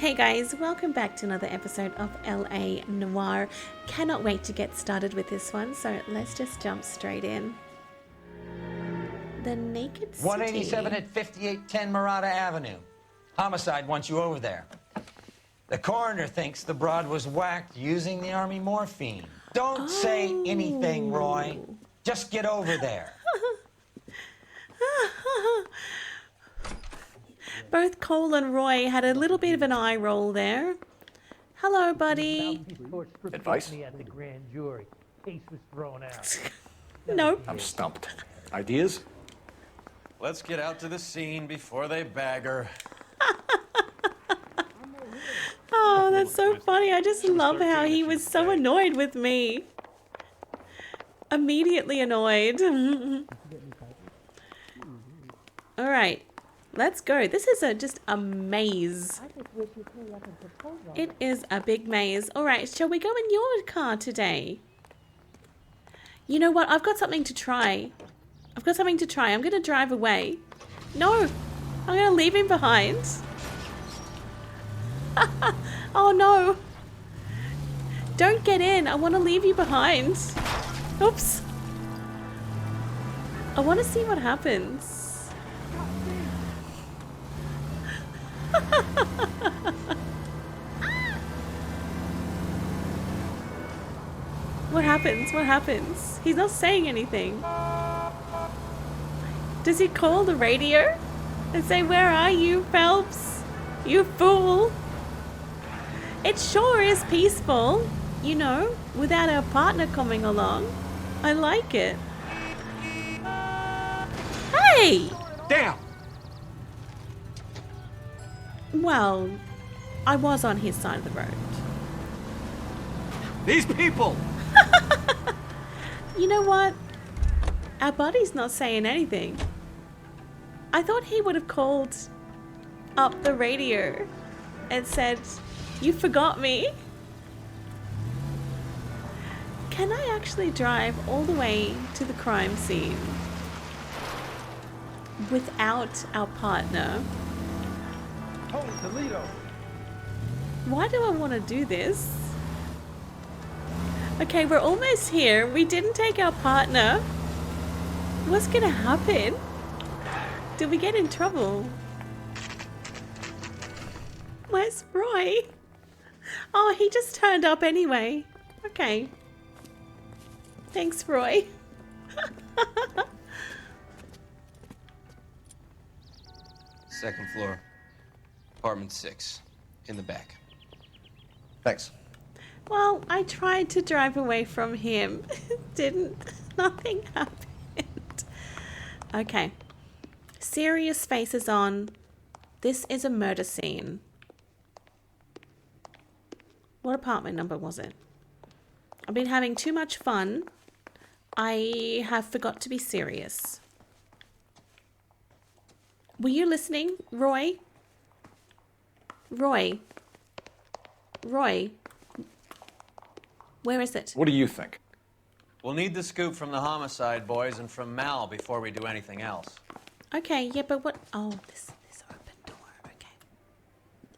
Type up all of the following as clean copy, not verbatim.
Hey guys, welcome back to another episode of LA Noire. Cannot wait to get started with this one, so let's just jump straight in. The Naked City. 187 at 5810 Murata Avenue. Homicide wants you over there. The coroner thinks the broad was whacked using the army morphine. Don't say anything, Roy. Just get over there. Both Cole and Roy had a little bit of an eye roll there. Hello, buddy. Advice? At the grand jury. Case was thrown out. Nope. I'm stumped. Ideas? Let's get out to the scene before they bag her. Oh, that's so funny. I just love how he was so annoyed with me. Immediately annoyed. All right. Let's go. This is just a maze. It is a big maze. All right, shall we go in your car today? You know what? I've got something to try. I'm going to drive away. No, I'm going to leave him behind. Oh, no. Don't get in. I want to leave you behind. Oops. I want to see what happens. What happens? What happens? He's not saying anything. Does he call the radio and say, "Where are you, Phelps? You fool"? It sure is peaceful, you know, without our partner coming along. I like it. Hey! Damn! Well, I was on his side of the road. These people! You know what? Our buddy's not saying anything. I thought he would have called up the radio and said, "You forgot me." Can I actually drive all the way to the crime scene without our partner? Toledo. Why do I want to do this? Okay, we're almost here. We didn't take our partner. What's gonna happen? Did we get in trouble? Where's Roy? Oh, he just turned up anyway. Okay. Thanks, Roy. Second floor, apartment 6, in the back. Thanks. Well, I tried to drive away from him. Didn't. Nothing happened. Okay. Serious faces on. This is a murder scene. What apartment number was it? I've been having too much fun. I have forgot to be serious. Were you listening, Roy? Roy? Where is it? What do you think? We'll need the scoop from the homicide boys and from Mal before we do anything else. Okay, yeah, but what? Oh, this open door. Okay.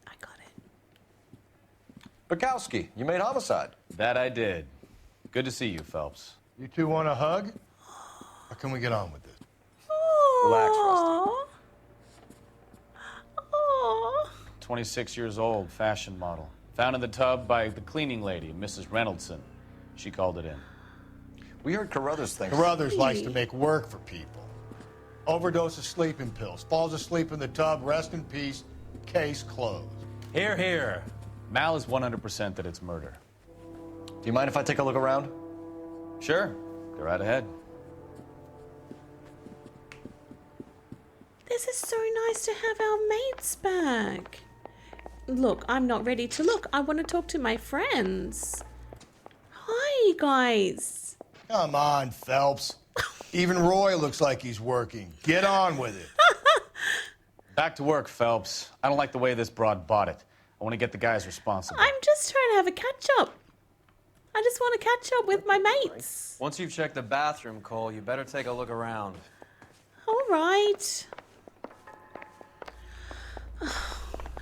I got it. Bukowski, you made homicide. That I did. Good to see you, Phelps. You two want a hug? Or can we get on with it? Relax, Rusty. Oh. 26 years old, fashion model. Found in the tub by the cleaning lady, Mrs. Reynoldson. She called it in. We heard Carruthers thinks... Carruthers likes to make work for people. Overdose of sleeping pills. Falls asleep in the tub. Rest in peace. Case closed. Here, here. Mal is 100% that it's murder. Do you mind if I take a look around? Sure, go right ahead. This is so nice to have our mates back. Look, I'm not ready to look. I want to talk to my friends. Hi, guys. Come on, Phelps. Even Roy looks like he's working. Get on with it. Back to work, Phelps. I don't like the way this broad bought it. I want to get the guys responsible. I'm just trying to have a catch-up. I just want to catch up with my mates. Once you've checked the bathroom, Cole, you better take a look around. All right.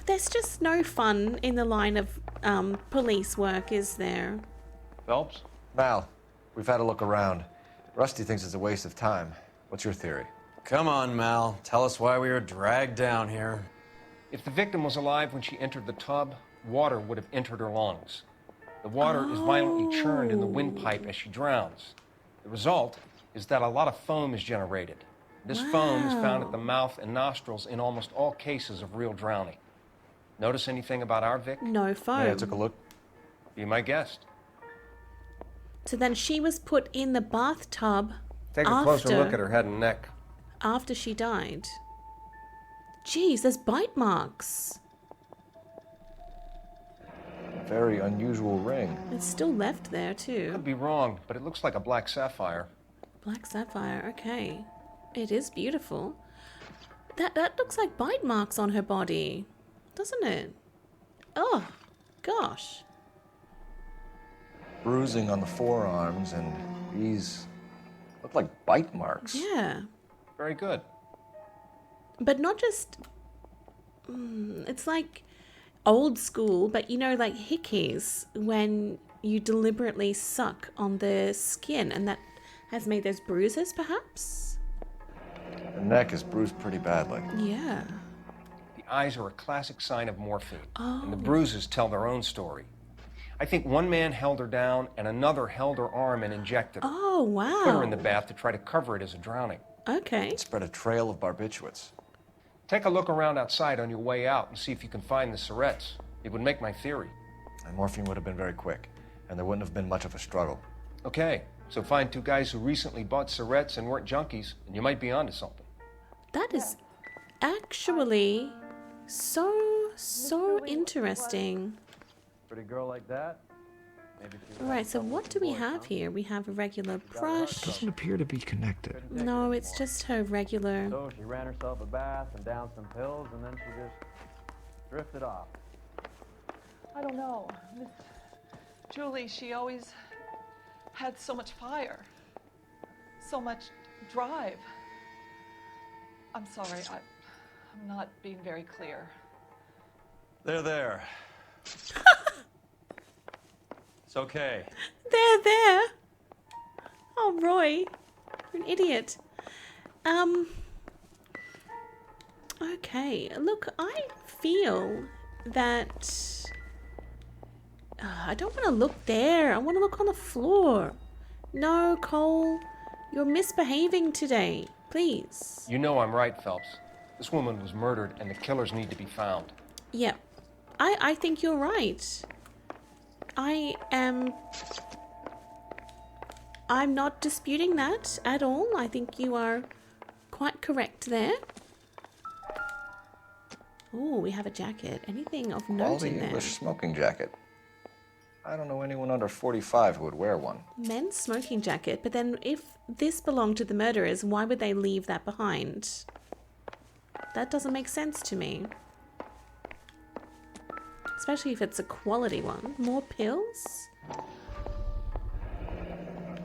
There's just no fun in the line of police work, is there? Phelps? Mal, we've had a look around. Rusty thinks it's a waste of time. What's your theory? Come on, Mal. Tell us why we were dragged down here. If the victim was alive when she entered the tub, water would have entered her lungs. The water is violently churned in the windpipe as she drowns. The result is that a lot of foam is generated. This foam is found at the mouth and nostrils in almost all cases of real drowning. Notice anything about our Vic? No foam. Yeah, I took a look. Be my guest. So then she was put in the bathtub Take a closer look at her head and neck. after she died. Jeez, there's bite marks. Very unusual ring. It's still left there too. Could be wrong, but it looks like a black sapphire. Black sapphire, okay. It is beautiful. That looks like bite marks on her body, doesn't it? Oh, gosh. Bruising on the forearms, and these look like bite marks. Yeah. Very good. But not just... it's like old school, but you know, like hickeys, when you deliberately suck on the skin, and that has made those bruises, perhaps? The neck is bruised pretty badly. Yeah. The eyes are a classic sign of morphine, and the Oh. bruises tell their own story. I think one man held her down and another held her arm and injected her. Oh, Put her wow. in the bath to try to cover it as a drowning. Okay. It spread a trail of barbiturates. Take a look around outside on your way out and see if you can find the syrettes. It would make my theory. And morphine would have been very quick, and there wouldn't have been much of a struggle. Okay, so find two guys who recently bought syrettes and weren't junkies, and you might be onto something. That is actually so interesting. Pretty girl like that? Maybe she All right, so what do we have here? We have a regular brush. Doesn't appear to be connected. No, it's just her regular. So she ran herself a bath and downed some pills, and then she just drifted off. I don't know. Miss Julie, she always had so much fire, so much drive. I'm sorry, I'm not being very clear. There. It's okay. There. Oh, Roy, you're an idiot. Okay, look, I feel that I don't want to look there. I want to look on the floor. No, Cole, you're misbehaving today. Please. You know I'm right, Phelps. This woman was murdered, and the killers need to be found. Yep. I think you're right. I'm not disputing that at all. I think you are quite correct there. Oh, we have a jacket. Anything of note Quality in there? English smoking jacket. I don't know anyone under 45 who would wear one. Men's smoking jacket, but then if this belonged to the murderers, why would they leave that behind? That doesn't make sense to me. Especially if it's a quality one. More pills?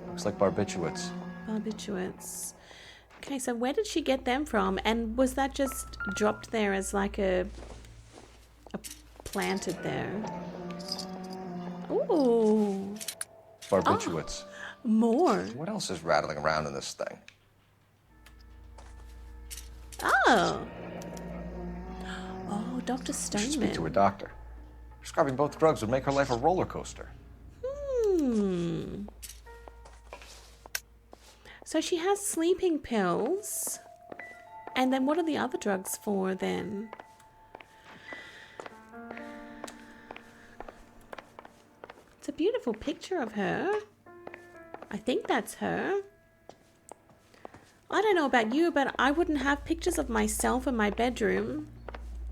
Looks like barbiturates. Barbiturates. Okay, so where did she get them from? And was that just dropped there as like a planted there? Ooh. Barbiturates. More. What else is rattling around in this thing? Oh. Oh, Dr. We should speak to a Stoneman. doctor. Prescribing both drugs would make her life a roller coaster. So she has sleeping pills. And then what are the other drugs for then? It's a beautiful picture of her. I think that's her. I don't know about you, but I wouldn't have pictures of myself in my bedroom.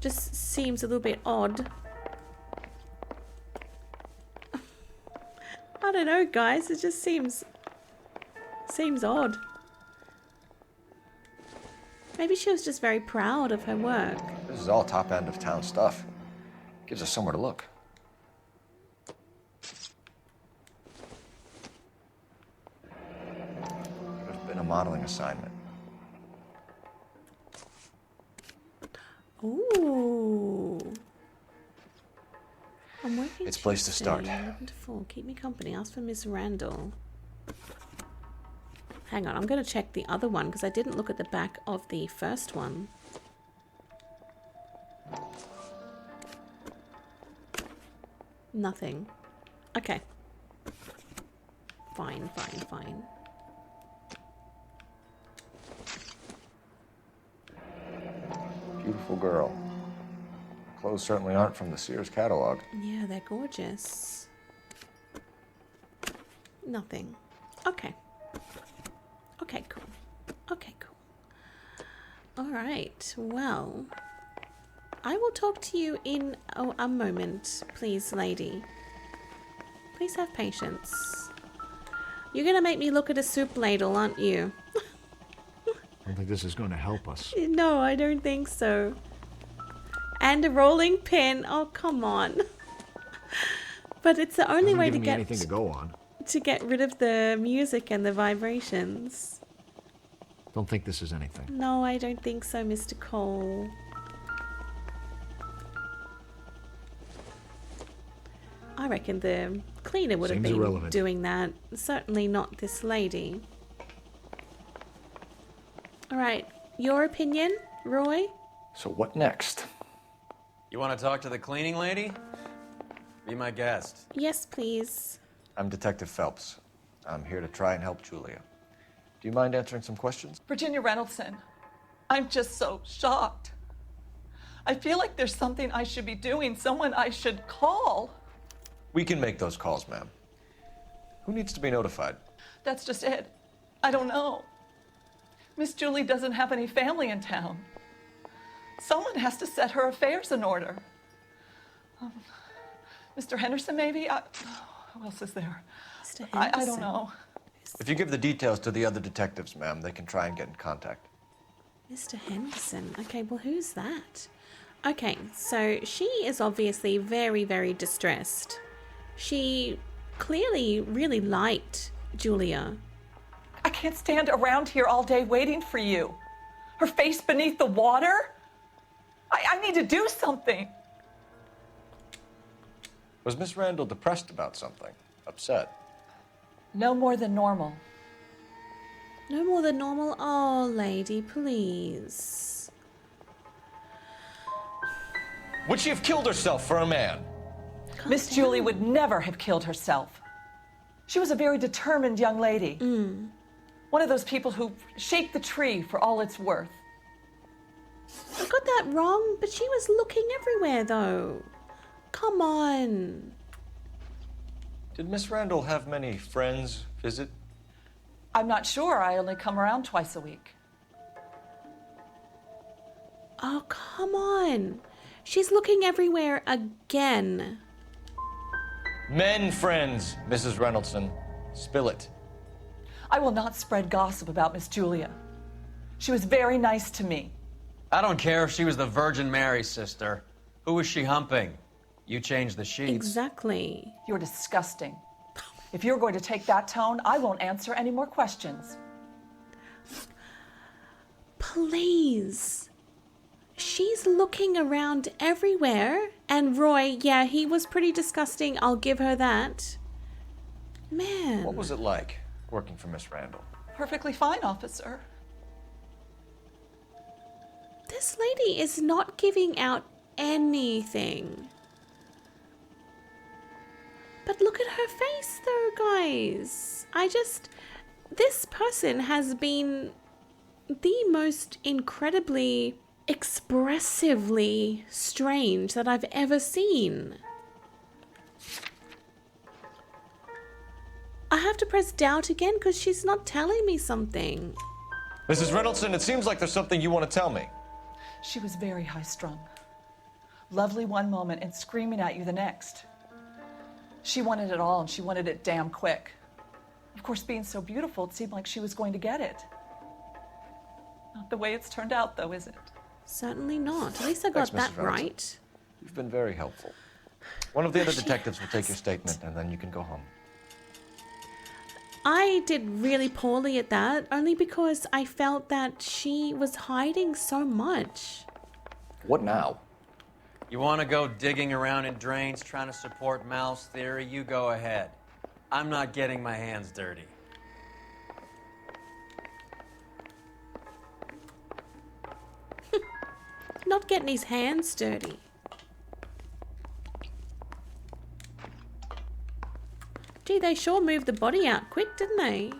Just seems a little bit odd. I don't know, guys. It just seems odd. Maybe she was just very proud of her work. This is all top end of town stuff. Gives us somewhere to look. Could have been a modeling assignment. Ooh. I'm working It's place to start. Tuesday, 11 to 4. Keep me company. Ask for Miss Randall. Hang on, I'm going to check the other one because I didn't look at the back of the first one. Nothing. Okay. Fine, fine, fine. Beautiful girl. Clothes certainly aren't from the Sears catalog. Yeah, they're gorgeous. Nothing. Okay. Okay, cool. Okay, cool. All right. Well, I will talk to you in a moment, please, lady. Please have patience. You're going to make me look at a soup ladle, aren't you? I don't think this is going to help us. No, I don't think so. And a rolling pin. Oh, come on. But it's the only way to get anything to go on. to get rid of the music and the vibrations. Don't think this is anything. No, I don't think so, Mr. Cole. I reckon the cleaner would have Seems been irrelevant. doing that. Certainly not this lady. All right, your opinion, Roy? So what next? You want to talk to the cleaning lady? Be my guest. Yes, please. I'm Detective Phelps. I'm here to try and help Julia. Do you mind answering some questions? Virginia Reynoldson, I'm just so shocked. I feel like there's something I should be doing, someone I should call. We can make those calls, ma'am. Who needs to be notified? That's just it. I don't know. Miss Julie doesn't have any family in town. Someone has to set her affairs in order. Mr. Henderson, maybe? Who else is there? Mr. I Henderson. don't know. If you give the details to the other detectives, ma'am, they can try and get in contact. Mr. Henderson. Okay, well, who's that? Okay, so she is obviously very, very distressed. She clearly really liked Julia. I can't stand around here all day waiting for you. Her face beneath the water? I need to do something. Was Miss Randall depressed about something? Upset? No more than normal. No more than normal? Oh, lady, please. Would she have killed herself for a man? Calm Miss down. Julie would never have killed herself. She was a very determined young lady. One of those people who shake the tree for all it's worth. I got that wrong, but she was looking everywhere, though. Come on. Did Miss Randall have many friends visit? I'm not sure. I only come around twice a week. Oh, come on. She's looking everywhere again. Men friends, Mrs. Reynoldson. Spill it. I will not spread gossip about Miss Julia. She was very nice to me. I don't care if she was the Virgin Mary's sister. Who was she humping? You changed the sheets. Exactly. You're disgusting. If you're going to take that tone, I won't answer any more questions. Please. She's looking around everywhere. And Roy, yeah, he was pretty disgusting. I'll give her that. Man. What was it like working for Miss Randall? Perfectly fine, officer. This lady is not giving out anything. But look at her face though, guys. This person has been the most incredibly expressively strange that I've ever seen. I have to press doubt again because she's not telling me something. Mrs. Reynoldson, it seems like there's something you want to tell me. She was very high-strung. Lovely one moment and screaming at you the next. She wanted it all, and she wanted it damn quick. Of course, being so beautiful, it seemed like she was going to get it. Not the way it's turned out, though, is it? Certainly not. At least I got Thanks, that Mrs. Reynoldson. right. You've been very helpful. One of the other She detectives will take your hasn't. statement, and then you can go home. I did really poorly at that, only because I felt that she was hiding so much. What now? You want to go digging around in drains trying to support Mal's theory? You go ahead. I'm not getting my hands dirty. Not getting his hands dirty. Gee, they sure moved the body out quick, didn't they?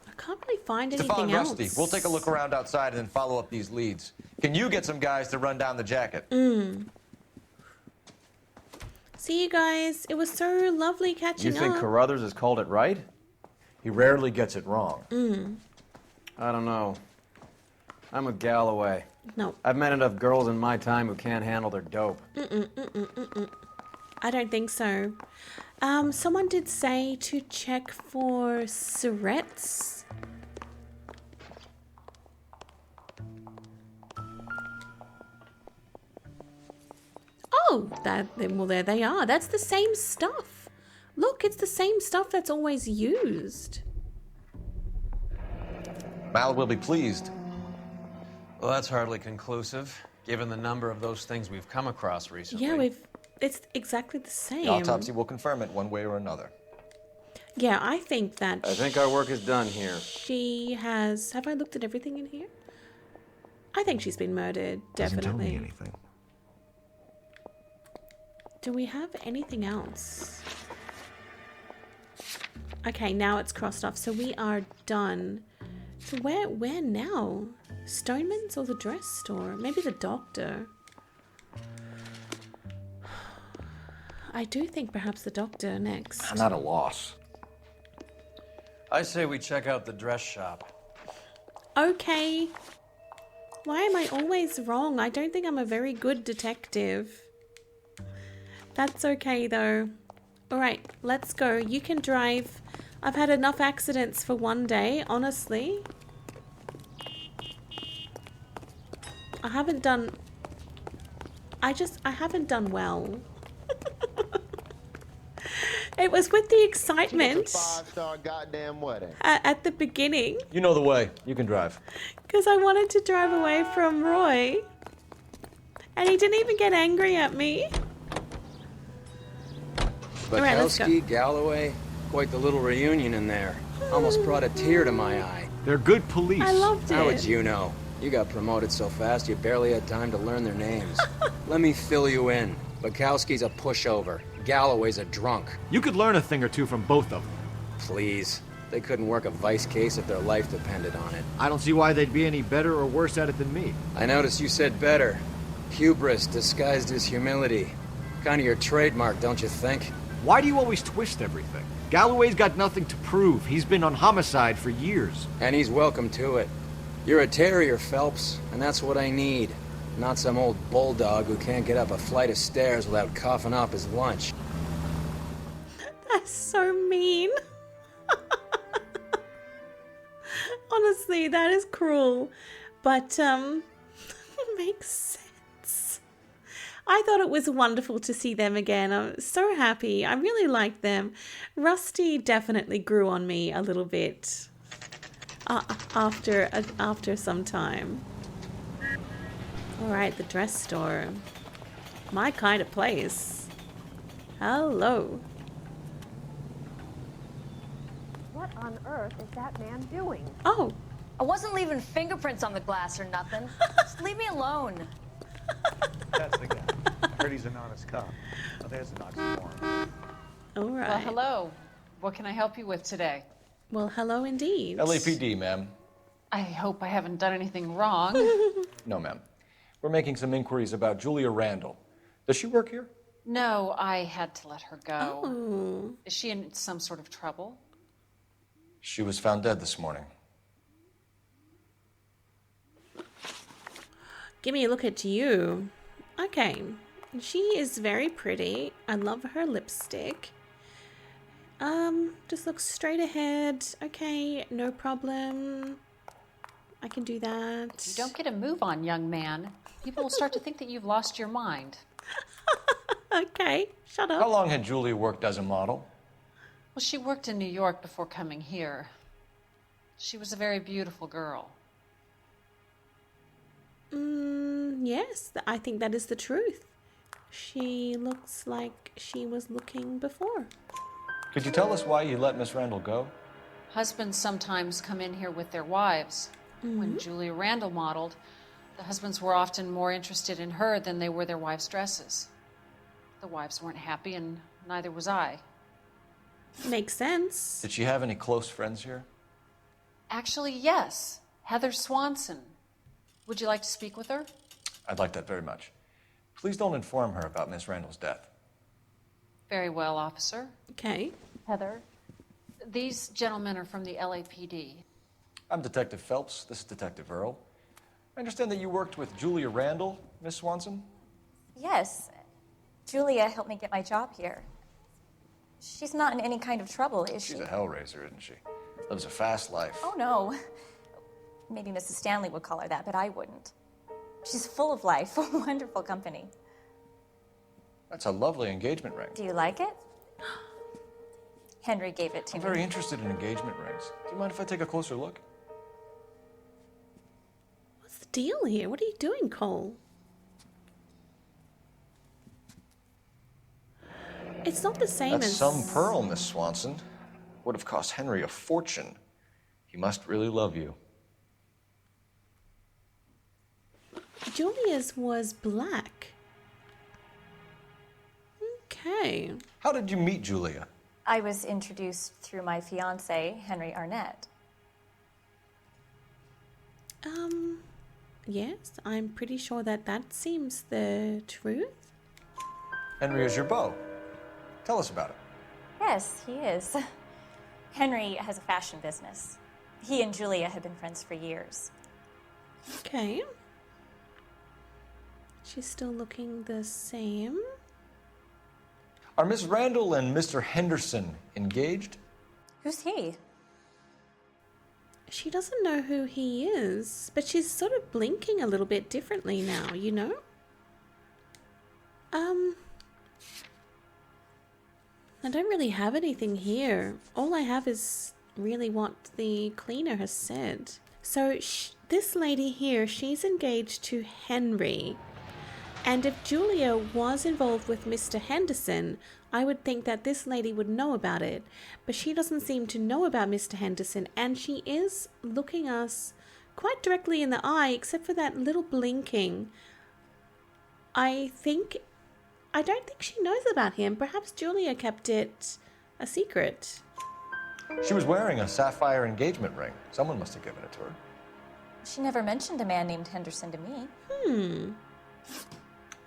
I can't really find anything Stefan, else. Rusty, we'll take a look around outside and then follow up these leads. Can you get some guys to run down the jacket? See you guys. It was so lovely catching You think up. Carruthers has called it right? He rarely gets it wrong. I don't know. I'm a Galloway. No, I've met enough girls in my time who can't handle their dope. I don't think so. Someone did say to check for Surrettes. Oh, well, there they are. That's the same stuff. Look, it's the same stuff that's always used. Mal will be pleased. Well, that's hardly conclusive, given the number of those things we've come across recently. Yeah, it's exactly the same. The autopsy will confirm it one way or another. Yeah, I think that I think our work is done here. she has... Have I looked at everything in here? I think she's been murdered, definitely. Doesn't tell me anything. Do we have anything else? Okay, now it's crossed off, so we are done. So where now? Stoneman's or the dress store? Maybe the doctor. I do think perhaps the doctor next. I'm at a loss. I say we check out the dress shop. Okay. Why am I always wrong? I don't think I'm a very good detective. That's okay though. Alright, let's go. You can drive. I've had enough accidents for one day, honestly. I haven't done well. It was with the excitement Five-star goddamn wedding. at the beginning. You know the way. You can drive. Because I wanted to drive away from Roy. And he didn't even get angry at me. Alright, let's go. Bukowski, Galloway, quite the little reunion in there. Almost brought a tear to my eye. They're good police. I loved it. How would you know? You got promoted so fast you barely had time to learn their names. Let me fill you in. Bukowski's a pushover. Galloway's a drunk. You could learn a thing or two from both of them. Please. They couldn't work a vice case if their life depended on it. I don't see why they'd be any better or worse at it than me. I noticed you said better. Hubris disguised as humility. Kind of your trademark, don't you think? Why do you always twist everything? Galloway's got nothing to prove. He's been on homicide for years. And he's welcome to it. You're a terrier, Phelps, and that's what I need. Not some old bulldog who can't get up a flight of stairs without coughing up his lunch. That's so mean. Honestly, that is cruel. But, it makes sense. I thought it was wonderful to see them again. I'm so happy. I really liked them. Rusty definitely grew on me a little bit after some time. Alright, the dress store. My kind of place. Hello. What on earth is that man doing? Oh. I wasn't leaving fingerprints on the glass or nothing. Just leave me alone. That's the guy. I heard he's an honest cop. Oh, there's an oxymoron. All right. Well, hello. What can I help you with today? Well, hello indeed. LAPD, ma'am. I hope I haven't done anything wrong. No, ma'am. We're making some inquiries about Julia Randall. Does she work here? No, I had to let her go. Oh. Is she in some sort of trouble? She was found dead this morning. Give me a look at you. Okay. She is very pretty. I love her lipstick. Just look straight ahead. Okay, no problem. I can do that. You don't get a move on, young man. People will start to think that you've lost your mind. Okay, shut up. How long had Julia worked as a model? Well, she worked in New York before coming here. She was a very beautiful girl. Yes, I think that is the truth. She looks like she was looking before. Could you tell us why you let Miss Randall go? Husbands sometimes come in here with their wives. When Julia Randall modeled, the husbands were often more interested in her than they were their wives' dresses. The wives weren't happy, and neither was I. Makes sense. Did she have any close friends here? Actually, yes. Heather Swanson. Would you like to speak with her? I'd like that very much. Please don't inform her about Miss Randall's death. Very well, officer. Okay. Heather, these gentlemen are from the LAPD. I'm Detective Phelps. This is Detective Earl. I understand that you worked with Julia Randall, Miss Swanson? Yes. Julia helped me get my job here. She's not in any kind of trouble, is she? She's a hellraiser, isn't she? Lives a fast life. Oh, no. Maybe Mrs. Stanley would call her that, but I wouldn't. She's full of life, wonderful company. That's a lovely engagement ring. Do you like it? Henry gave it to I'm me. very interested in engagement rings. Do you mind if I take a closer look? What's the deal here? What are you doing, Cole? It's not the same That's as... some pearl, Miss Swanson. Would have cost Henry a fortune. He must really love you. Julia's was black. Okay. How did you meet Julia? I was introduced through my fiancé, Henry Arnett. Yes, I'm pretty sure that that seems the truth. Henry is your beau. Tell us about it. Yes, he is. Henry has a fashion business. He and Julia have been friends for years. Okay. She's still looking the same. Are Miss Randall and Mr. Henderson engaged? Who's he? She doesn't know who he is, but she's sort of blinking a little bit differently now, you know? I don't really have anything here. All I have is really what the cleaner has said. So this lady here, she's engaged to Henry. And if Julia was involved with Mr. Henderson, I would think that this lady would know about it. But she doesn't seem to know about Mr. Henderson, and she is looking us quite directly in the eye, except for that little blinking. I don't think she knows about him. Perhaps Julia kept it a secret. She was wearing a sapphire engagement ring. Someone must have given it to her. She never mentioned a man named Henderson to me.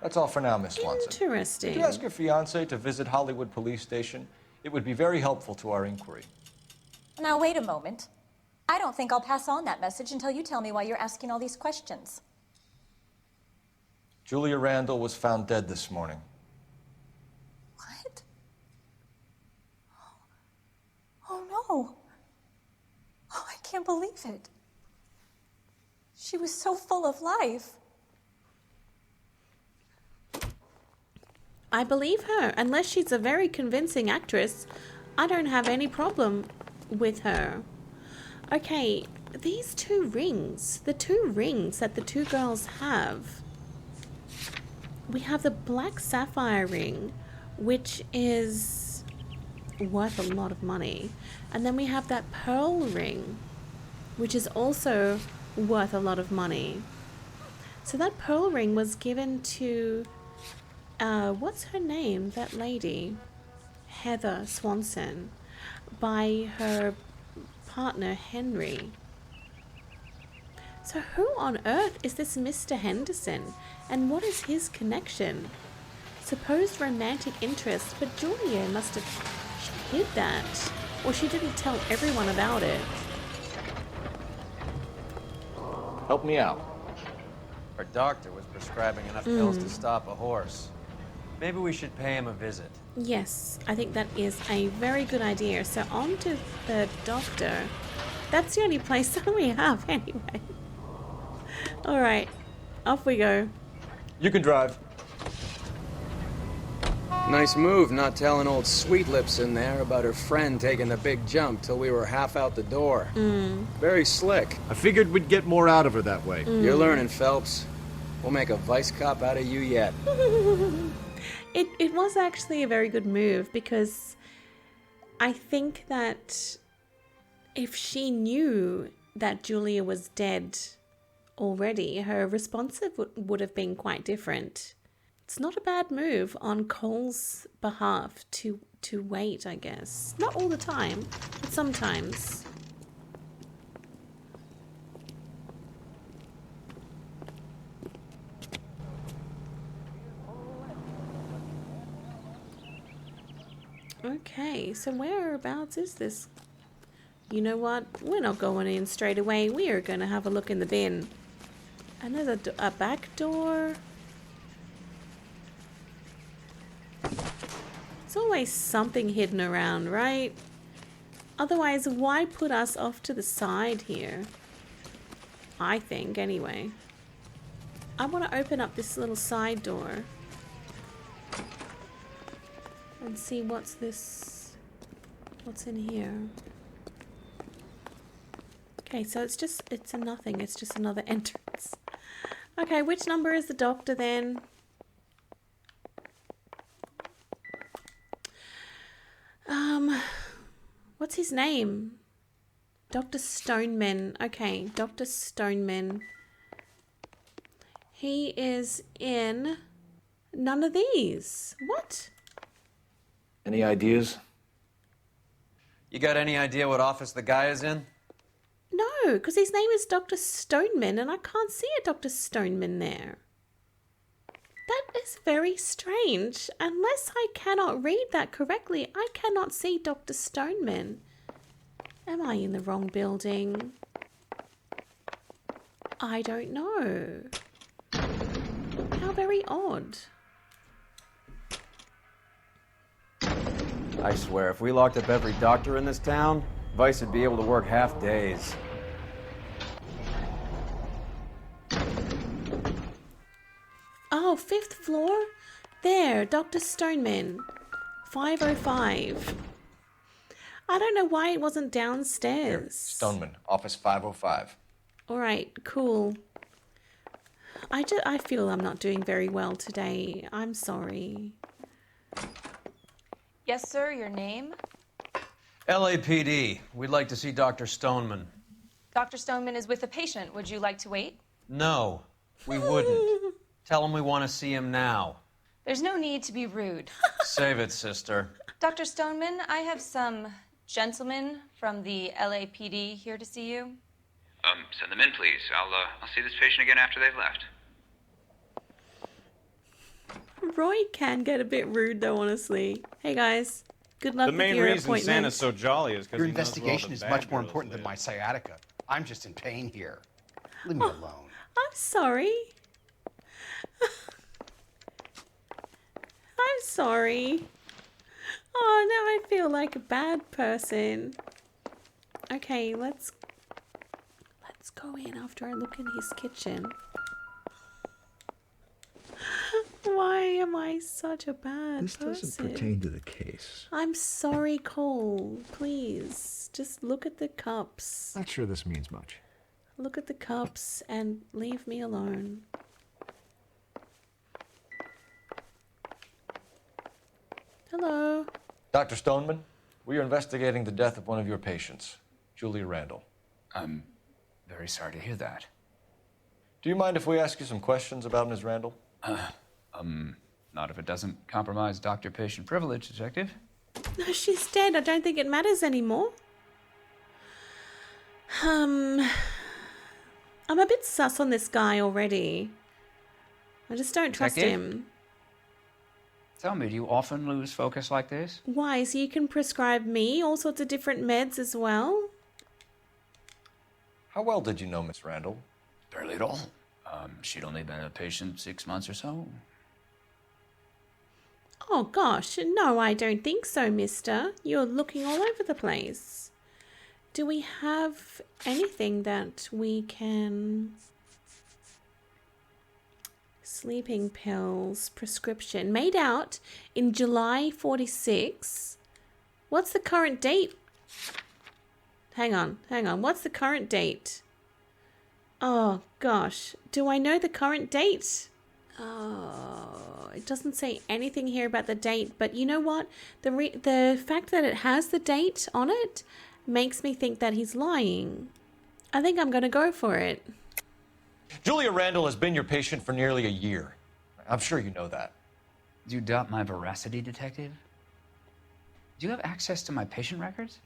That's all for now, Miss Swanson. Interesting. Could you ask your fiancé to visit Hollywood Police Station? It would be very helpful to our inquiry. Now, wait a moment. I don't think I'll pass on that message until you tell me why you're asking all these questions. Julia Randall was found dead this morning. What? Oh, no. Oh, I can't believe it. She was so full of life. I believe her. Unless she's a very convincing actress, I don't have any problem with her. Okay, these two rings, the two rings that the two girls have. We have the black sapphire ring, which is worth a lot of money. And then we have that pearl ring, which is also worth a lot of money. So that pearl ring was given to, what's her name? That lady, Heather Swanson, by her partner, Henry. So who on earth is this Mr. Henderson? And what is his connection? Supposed romantic interest, but Julia must have, she hid that. Or she didn't tell everyone about it. Help me out. Our doctor was prescribing enough pills to stop a horse. Maybe we should pay him a visit. Yes, I think that is a very good idea. So on to the doctor. That's the only place that we have anyway. Alright, off we go. You can drive. Nice move not telling old Sweet Lips in there about her friend taking the big jump till we were half out the door. Very slick. I figured we'd get more out of her that way. You're learning, Phelps. We'll make a vice cop out of you yet. It was actually a very good move, because I think that if she knew that Julia was dead already, her response would have been quite different. It's not a bad move on Cole's behalf to wait, I guess. Not all the time, but sometimes. Okay, so whereabouts is this? You know what? We're not going in straight away. We are going to have a look in the bin. And there's a back door. There's always something hidden around, right? Otherwise, why put us off to the side here? I think, anyway. I want to open up this little side door and see what's in here. Okay, so it's a nothing. It's just another entrance. Okay, which number is the doctor then? What's his name? Dr. Stoneman. Okay, Dr. Stoneman. He is in none of these. What? Any ideas? You got any idea what office the guy is in? No, because his name is Dr. Stoneman and I can't see a Dr. Stoneman there. That is very strange. Unless I cannot read that correctly, I cannot see Dr. Stoneman. Am I in the wrong building? I don't know. How very odd. I swear, if we locked up every doctor in this town, Vice would be able to work half days. Oh, 5th floor? There, Dr. Stoneman. 505. I don't know why it wasn't downstairs. Stoneman, office 505. Alright, cool. I feel I'm not doing very well today. I'm sorry. Yes, sir, your name? LAPD. We'd like to see Dr. Stoneman. Dr. Stoneman is with a patient. Would you like to wait? No, we wouldn't. Tell him we want to see him now. There's no need to be rude. Save it, sister. Dr. Stoneman, I have some gentlemen from the LAPD here to see you. Send them in, please. I'll see this patient again after they've left. Roy can get a bit rude though, honestly. Hey guys, good luck with your appointment. The main reason Santa's so jolly is because your investigation is much more important than my sciatica. I'm just in pain here. Leave me alone. I'm sorry. I'm sorry. Oh, now I feel like a bad person. Okay, let's go in after I look in his kitchen. Why am I such a bad person? This doesn't pertain to the case. I'm sorry, Cole. Please, just look at the cups. Not sure this means much. Look at the cups and leave me alone. Hello. Dr. Stoneman, we are investigating the death of one of your patients, Julia Randall. I'm very sorry to hear that. Do you mind if we ask you some questions about Ms. Randall? Not if it doesn't compromise doctor-patient privilege, Detective. No, she's dead. I don't think it matters anymore. I'm a bit sus on this guy already. I just don't trust him. Tell me, do you often lose focus like this? Why? So you can prescribe me all sorts of different meds as well? How well did you know Miss Randall? Barely at all. She'd only been a patient 6 months or so. Oh gosh, no, I don't think so, mister. You're looking all over the place. Do we have anything that we can... Sleeping pills, prescription, made out in July 46. What's the current date? Hang on. What's the current date? Oh, gosh. Do I know the current date? Oh, it doesn't say anything here about the date, but you know what? The fact that it has the date on it makes me think that he's lying. I think I'm going to go for it. Julia Randall has been your patient for nearly a year. I'm sure you know that. Do you doubt my veracity, Detective? Do you have access to my patient records?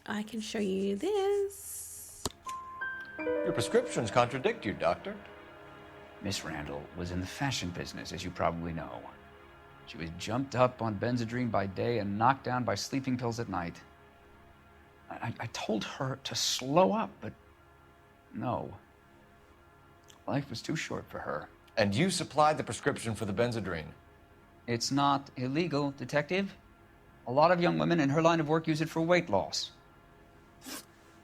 I can show you this. Your prescriptions contradict you, Doctor. Miss Randall was in the fashion business, as you probably know. She was jumped up on Benzedrine by day and knocked down by sleeping pills at night. I told her to slow up, but no. Life was too short for her. And you supplied the prescription for the Benzedrine. It's not illegal, Detective. A lot of young women in her line of work use it for weight loss.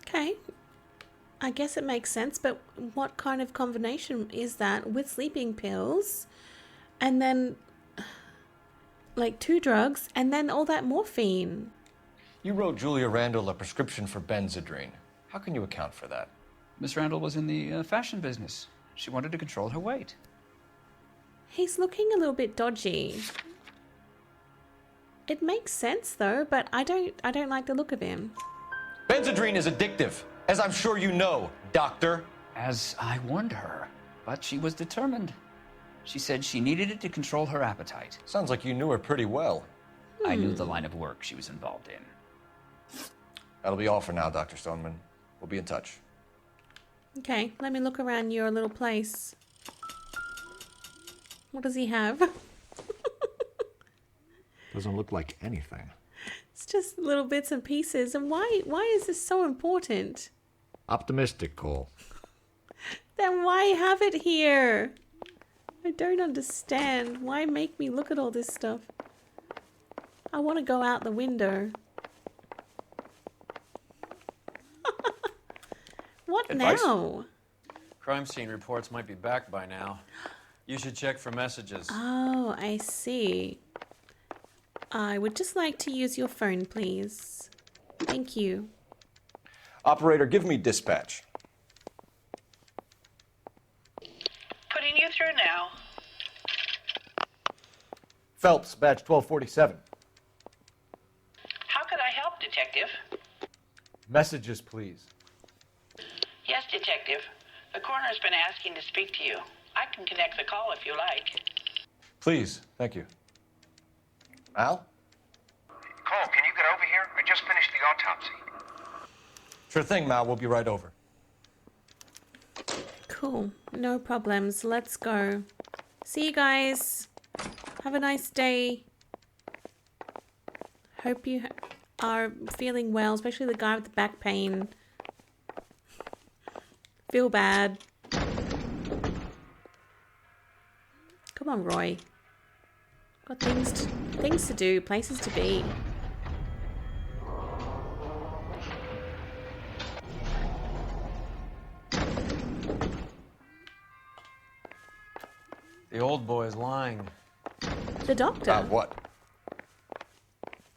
Okay. I guess it makes sense, but what kind of combination is that with sleeping pills and then like 2 drugs and then all that morphine? You wrote Julia Randall a prescription for Benzedrine. How can you account for that? Miss Randall was in the fashion business. She wanted to control her weight. He's looking a little bit dodgy. It makes sense though, but I don't like the look of him. Benzedrine is addictive, as I'm sure you know, Doctor. As I warned her, but she was determined. She said she needed it to control her appetite. Sounds like you knew her pretty well. I knew the line of work she was involved in. That'll be all for now, Dr. Stoneman. We'll be in touch. Okay, let me look around your little place. What does he have? Doesn't look like anything. It's just little bits and pieces. And why is this so important? Optimistic, Cole. Then why have it here? I don't understand. Why make me look at all this stuff? I want to go out the window. What Advice? now? Crime scene reports might be back by now. You should check for messages. Oh, I see. I would just like to use your phone, please. Thank you. Operator, give me dispatch. Putting you through now. Phelps, badge 1247. How could I help, Detective? Messages, please. Yes, Detective. The coroner's been asking to speak to you. I can connect the call if you like. Please, thank you. Al? Cole, can you get over here? I just finished the autopsy. Sure thing, Mal. We'll be right over. Cool. No problems. Let's go. See you guys. Have a nice day. Hope you are feeling well, especially the guy with the back pain. Feel bad. Come on, Roy. Got things to do, places to be. The old boy is lying. The doctor? What?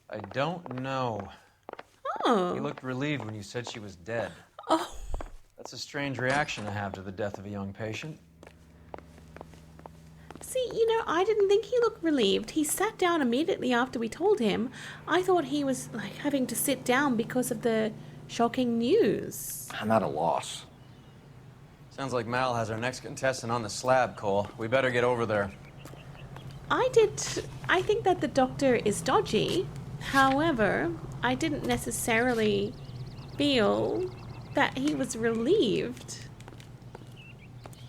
I don't know. Oh. He looked relieved when you said she was dead. Oh. That's a strange reaction to have to the death of a young patient. See, I didn't think he looked relieved. He sat down immediately after we told him. I thought he was having to sit down because of the shocking news. I'm at a loss. Sounds like Mal has our next contestant on the slab, Cole. We better get over there. I think that the doctor is dodgy. However, I didn't necessarily feel that he was relieved.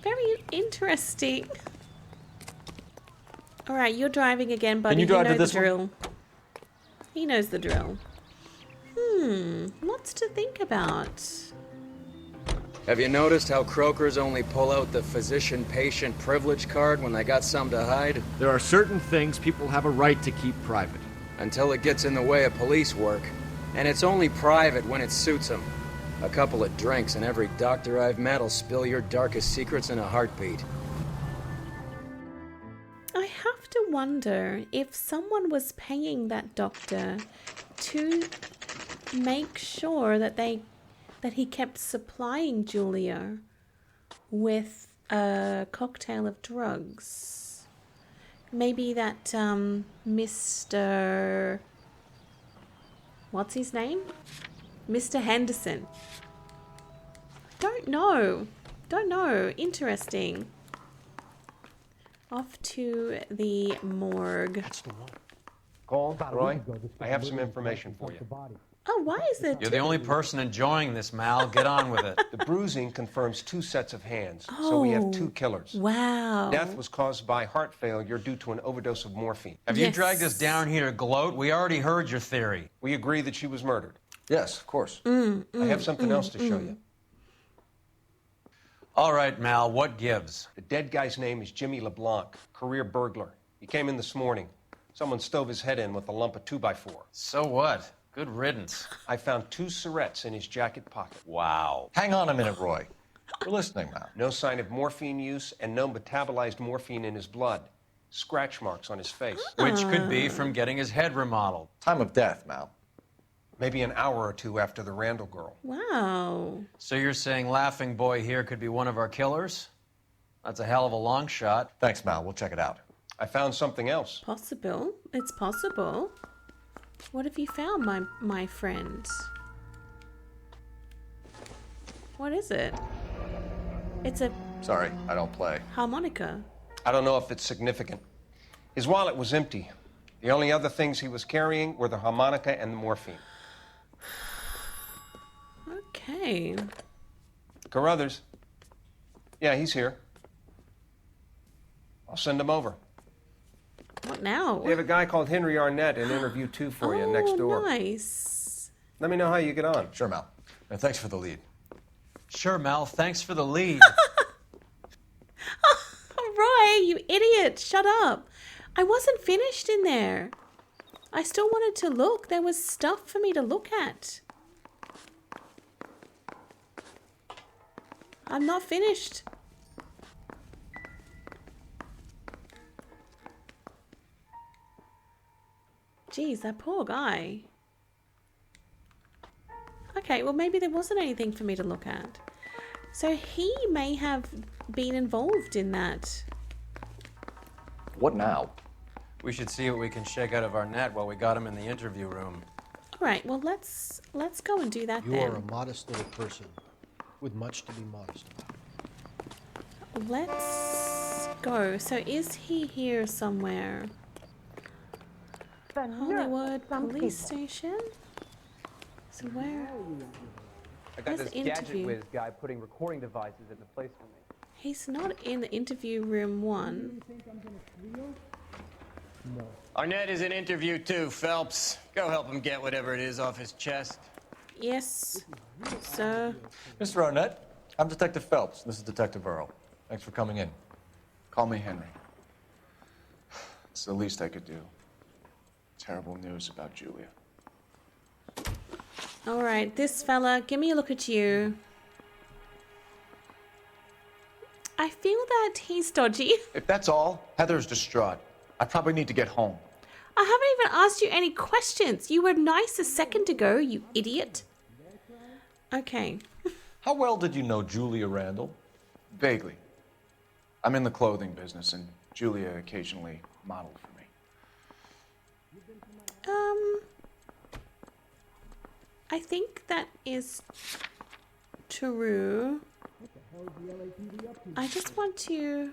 Very interesting. All right, you're driving again, buddy. Can you drive to know this the drill. He knows the drill. Lots to think about. Have you noticed how Croakers only pull out the physician-patient privilege card when they got something to hide? There are certain things people have a right to keep private. Until it gets in the way of police work. And it's only private when it suits them. A couple of drinks and every doctor I've met will spill your darkest secrets in a heartbeat. I have to wonder if someone was paying that doctor to make sure that they that he kept supplying Julia with a cocktail of drugs. Maybe that Mr. What's his name? Mr. Henderson. Don't know. Don't know. Interesting. Off to the morgue. That's the one. Cole, Roy, I have some information for you. Oh, why is there You're two? the only person enjoying this, Mal. Get on with it. The bruising confirms 2 sets of hands, so we have 2 killers. Wow. Death was caused by heart failure due to an overdose of morphine. Have you dragged us down here to gloat? We already heard your theory. We agree that she was murdered. Yes, of course. I have something else to show you. All right, Mal, what gives? The dead guy's name is Jimmy LeBlanc, career burglar. He came in this morning. Someone stove his head in with a lump of 2x4. So what? Good riddance. I found 2 cigarettes in his jacket pocket. Wow. Hang on a minute, Roy. We're listening now. No sign of morphine use and no metabolized morphine in his blood. Scratch marks on his face. Which could be from getting his head remodeled. Time of death, Mal. Maybe an hour or 2 after the Randall girl. Wow. So you're saying Laughing Boy here could be one of our killers? That's a hell of a long shot. Thanks, Mal. We'll check it out. I found something else. Possible. It's possible. What have you found, my friend? What is it? It's a Sorry, I don't play. harmonica. I don't know if it's significant. His wallet was empty. The only other things he was carrying were the harmonica and the morphine. Okay. Carruthers. Yeah, he's here. I'll send him over. What now? We have a guy called Henry Arnett in interview 2 for you next door. Nice. Let me know how you get on. Sure, Mal. And thanks for the lead. Sure, Mal. Thanks for the lead. Roy, you idiot. Shut up. I wasn't finished in there. I still wanted to look. There was stuff for me to look at. I'm not finished. Jeez, that poor guy. Okay, well maybe there wasn't anything for me to look at. So he may have been involved in that. What now? We should see what we can shake out of our net while we got him in the interview room. All right, well let's go and do that You then. are a modest little person with much to be modest about. Let's go. So is he here somewhere? Hollywood Police Station? So where? I got Where's this the gadget interview? whiz guy putting recording devices into place for me. He's not in the interview room 1. Arnett is in interview 2, Phelps. Go help him get whatever it is off his chest. Yes, sir. Mr. Arnett, I'm Detective Phelps. This is Detective Earl. Thanks for coming in. Call me Henry. It's the least I could do. Terrible news about Julia. All right, this fella, give me a look at you. I feel that he's dodgy. If that's all, Heather's distraught. I probably need to get home. I haven't even asked you any questions. You were nice a second ago, you idiot. Okay. How well did you know Julia Randall? Vaguely. I'm in the clothing business, and Julia occasionally modeled for me. I think that is true. I just want to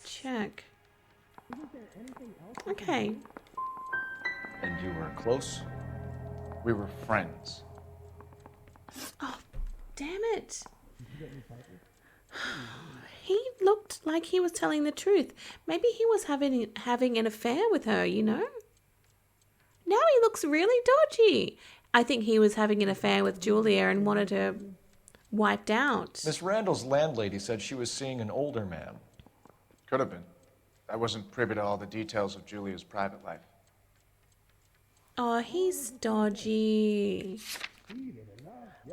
check. Okay. And you were close? We were friends. Oh, damn it. He looked like he was telling the truth. Maybe he was having an affair with her, you know? Now he looks really dodgy. I think he was having an affair with Julia and wanted her wiped out. Miss Randall's landlady said she was seeing an older man. Could have been. I wasn't privy to all the details of Julia's private life. Oh, he's dodgy.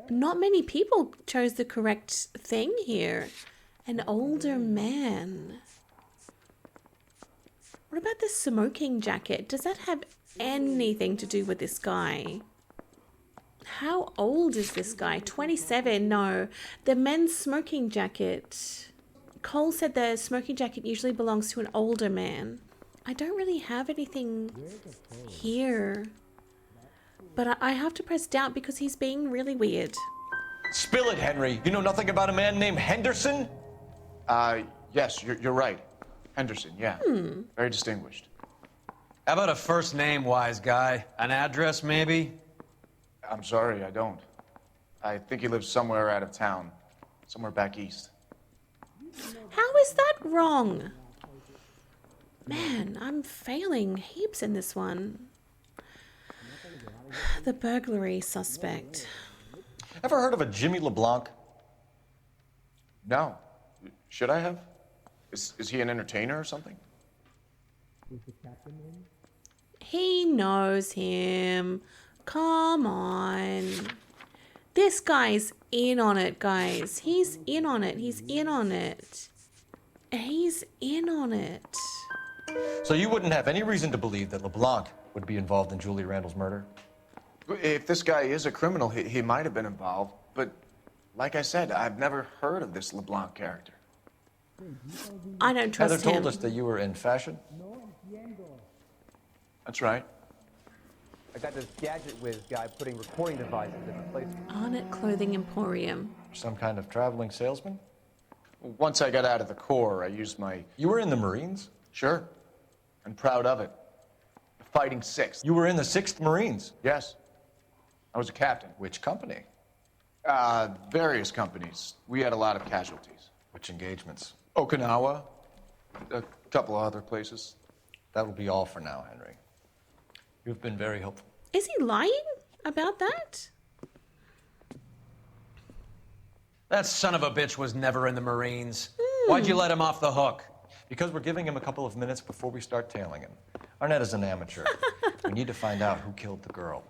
Not many people chose the correct thing here. An older man. What about the smoking jacket? Does that have anything to do with this guy? How old is this guy? 27? No. The men's smoking jacket. Cole said the smoking jacket usually belongs to an older man. I don't really have anything here. But I have to press doubt because he's being really weird. Spill it, Henry. You know nothing about a man named Henderson? Yes, you're right. Henderson, yeah. Very distinguished. How about a first name, wise guy? An address, maybe? I'm sorry, I don't. I think he lives somewhere out of town. Somewhere back east. How is that wrong? Man, I'm failing heaps in this one. The burglary suspect. Ever heard of a Jimmy LeBlanc? No. Should I have? Is he an entertainer or something? He knows him. Come on. This guy's in on it, guys. He's in on it. He's in on it. He's in on it. So you wouldn't have any reason to believe that LeBlanc would be involved in Julia Randall's murder? If this guy is a criminal, he might have been involved. But like I said, I've never heard of this LeBlanc character. I don't trust Heather told him. us that you were in fashion. That's right. I got this gadget whiz guy putting recording devices in the place. Arnett Clothing Emporium. Some kind of traveling salesman? Once I got out of the Corps, I used my... You were in the Marines? Sure. I'm proud of it. Fighting 6th. You were in the 6th Marines? Yes. I was a captain. Which company? Various companies. We had a lot of casualties. Which engagements? Okinawa. A couple of other places. That will be all for now, Henry. You've been very helpful. Is he lying about that? That son of a bitch was never in the Marines. Why'd you let him off the hook? Because we're giving him a couple of minutes before we start tailing him. Arnett is an amateur. We need to find out who killed the girl.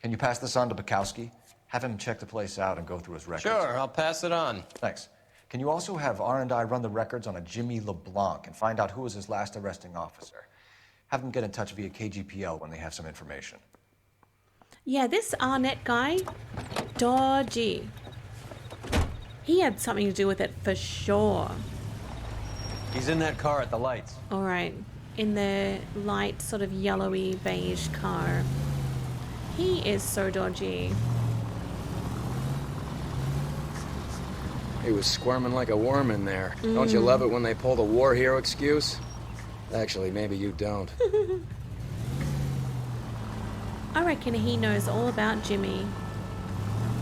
Can you pass this on to Bukowski? Have him check the place out and go through his records. Sure, I'll pass it on. Thanks. Can you also have R&I run the records on a Jimmy LeBlanc and find out who was his last arresting officer? Have them get in touch via KGPL when they have some information. Yeah, this Arnett guy, dodgy. He had something to do with it for sure. He's in that car at the lights. All right, in the light sort of yellowy beige car. He is so dodgy. He was squirming like a worm in there. Don't you love it when they pull the war hero excuse? Actually, maybe you don't. I reckon he knows all about Jimmy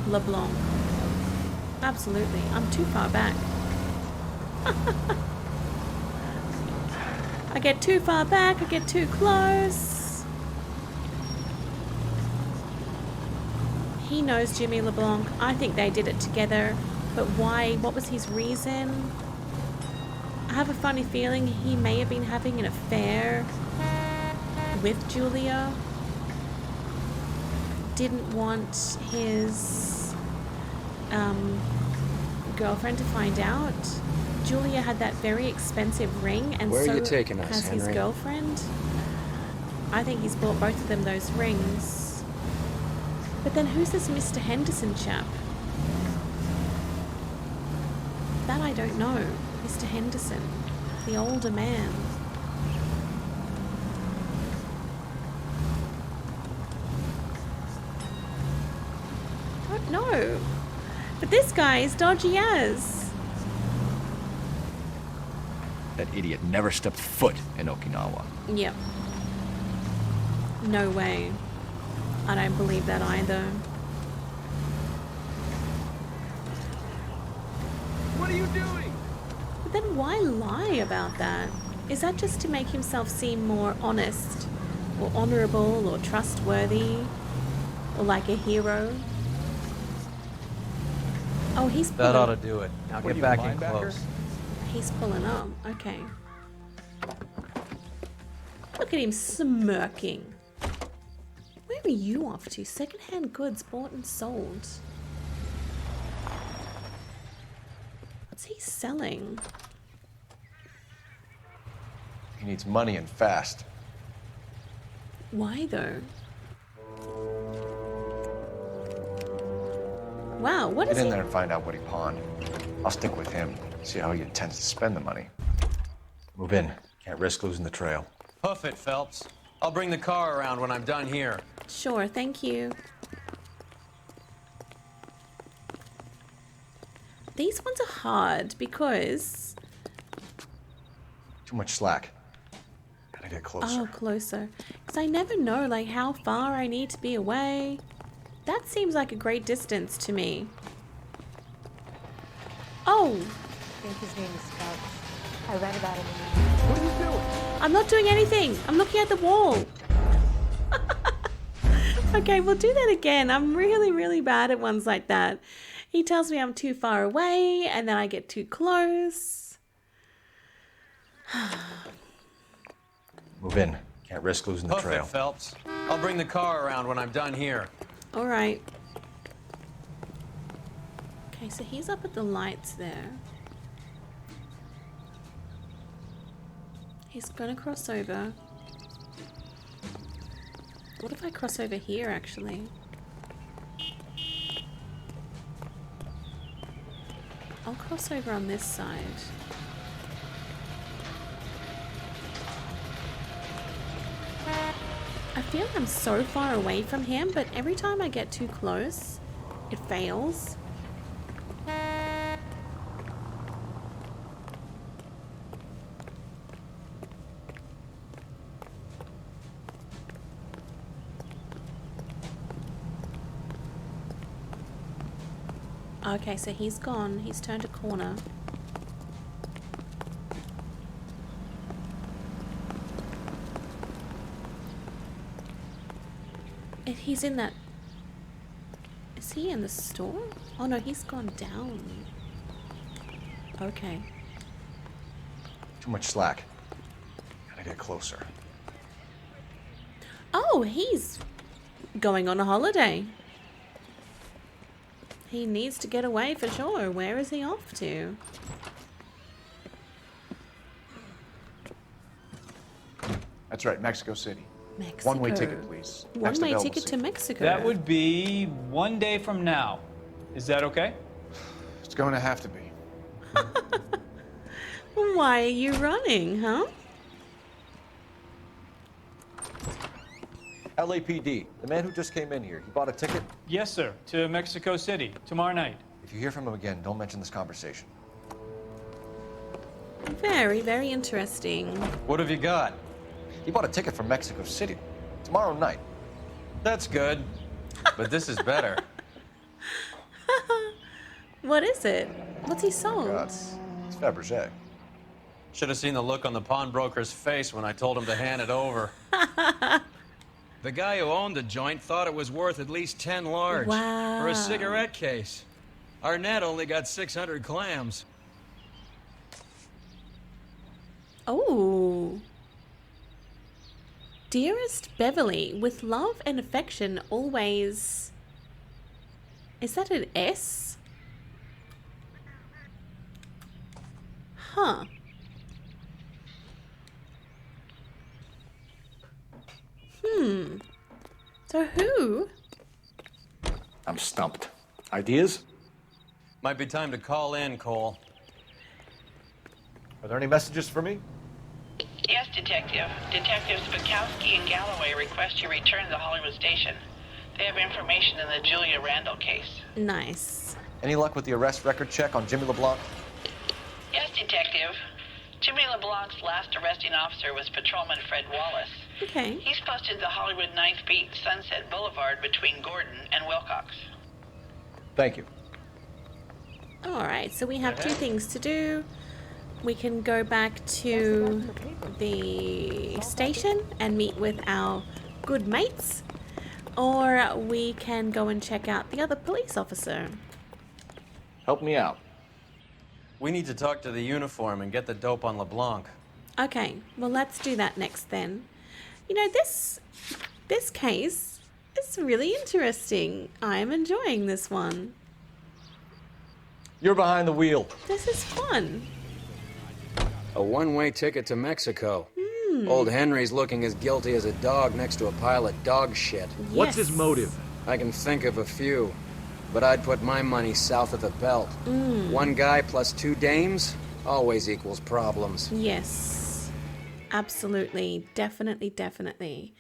LeBlanc. Absolutely. I'm too far back. I get too far back, I get too close. He knows Jimmy LeBlanc. I think they did it together. But why? What was his reason? I have a funny feeling he may have been having an affair with Julia. Didn't want his girlfriend to find out. Julia had that very expensive ring, and Where are so you taking us, has his Henry? girlfriend. I think he's bought both of them those rings. But then who's this Mr. Henderson chap? That I don't know. Mr. Henderson, the older man. Don't know. But this guy is dodgy as. That idiot never stepped foot in Okinawa. Yep. No way. I don't believe that either. What are you doing? But then why lie about that? Is that just to make himself seem more honest, or honorable, or trustworthy, or like a hero? Oh, he's pulling. That ought to do it. Now get back in close. He's pulling up. Okay. Look at him smirking. Where are you off to? Secondhand goods bought and sold. What's he selling? He needs money and fast. Why though? Wow, what is Get in he? there and find out what he pawned. I'll stick with him, see how he intends to spend the money. Move in. Can't risk losing the trail. Hoof it, Phelps. I'll bring the car around when I'm done here. Sure, thank you. These ones are hard because... Too much slack. Gotta get closer. Oh, closer. Because I never know, like, how far I need to be away. That seems like a great distance to me. Oh! I think his name is Phelps. I read about him in the... What are you doing? I'm not doing anything. I'm looking at the wall. Okay, we'll do that again. I'm really, really bad at ones like that. He tells me I'm too far away, and then I get too close. Move in. Can't risk losing the Hoof trail. it, Phelps. I'll bring the car around when I'm done here. All right. Okay, so he's up at the lights there. He's gonna cross over. What if I cross over here, actually? I'll cross over on this side. I feel I'm so far away from him, but every time I get too close, it fails. Okay, so he's gone. He's turned a corner. If he's in that... Is he in the store? Oh no, he's gone down. Okay. Too much slack. Gotta get closer. Oh, he's going on a holiday. He needs to get away for sure. Where is he off to? That's right, Mexico City. Mexico. One-way ticket, please. Next One-way available ticket to seat. Mexico. That would be 1 day from now. Is that okay? It's going to have to be. Why are you running, huh? LAPD, the man who just came in here, he bought a ticket? Yes, sir. To Mexico City, tomorrow night. If you hear from him again, don't mention this conversation. Very, very interesting. What have you got? He bought a ticket from Mexico City. Tomorrow night. That's good. But this is better. What is it? What's he sold? It's Fabergé. Should have seen the look on the pawnbroker's face when I told him to hand it over. The guy who owned the joint thought it was worth at least 10 large. Wow. For a cigarette case. Arnett only got 600 clams. Oh. Dearest Beverly, with love and affection always... Is that an S? Huh. So who? I'm stumped. Ideas? Might be time to call in, Cole. Are there any messages for me? Yes, Detective. Detectives Bukowski and Galloway request you return to the Hollywood station. They have information in the Julia Randall case. Nice. Any luck with the arrest record check on Jimmy LeBlanc? Yes, Detective. Jimmy LeBlanc's last arresting officer was Patrolman Fred Wallace. Okay. He's posted the Hollywood 9th Beat Sunset Boulevard between Gordon and Wilcox. Thank you. Alright, so we have two things to do. We can go back to the station and meet with our good mates. Or we can go and check out the other police officer. Help me out. We need to talk to the uniform and get the dope on LeBlanc. Okay, well let's do that next then. You know, this case is really interesting. I'm enjoying this one. You're behind the wheel. This is fun. A one-way ticket to Mexico. Old Henry's looking as guilty as a dog next to a pile of dog shit. What's his motive? I can think of a few. but I'd put my money south of the belt. One guy plus 2 dames always equals problems. Yes, absolutely. Definitely, definitely.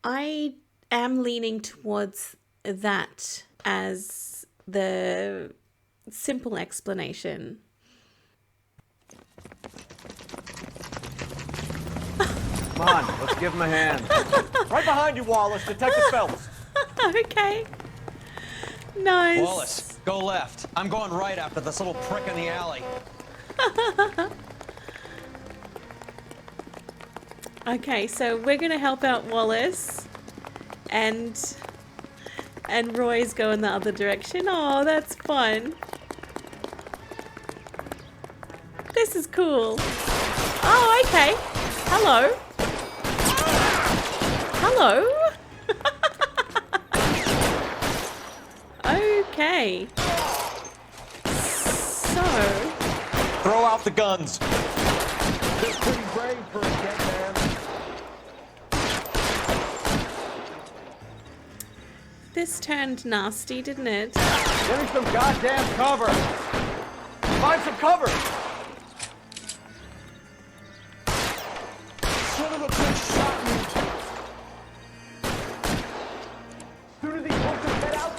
I am leaning towards that as the simple explanation. Come on, let's give him a hand. Right behind you, Wallace, Detective Phelps. Okay. Nice. Wallace, go left. I'm going right after this little prick in the alley. Okay, so we're gonna help out Wallace, and Roy's going the other direction. Oh, that's fun. This is cool. Oh, okay. Hello. Hello. Okay. So. Throw out the guns. That's pretty brave for a dead man. This turned nasty, didn't it? Give me some goddamn cover. Find some cover. Son of a bitch shot me. Soon as he poked his head out.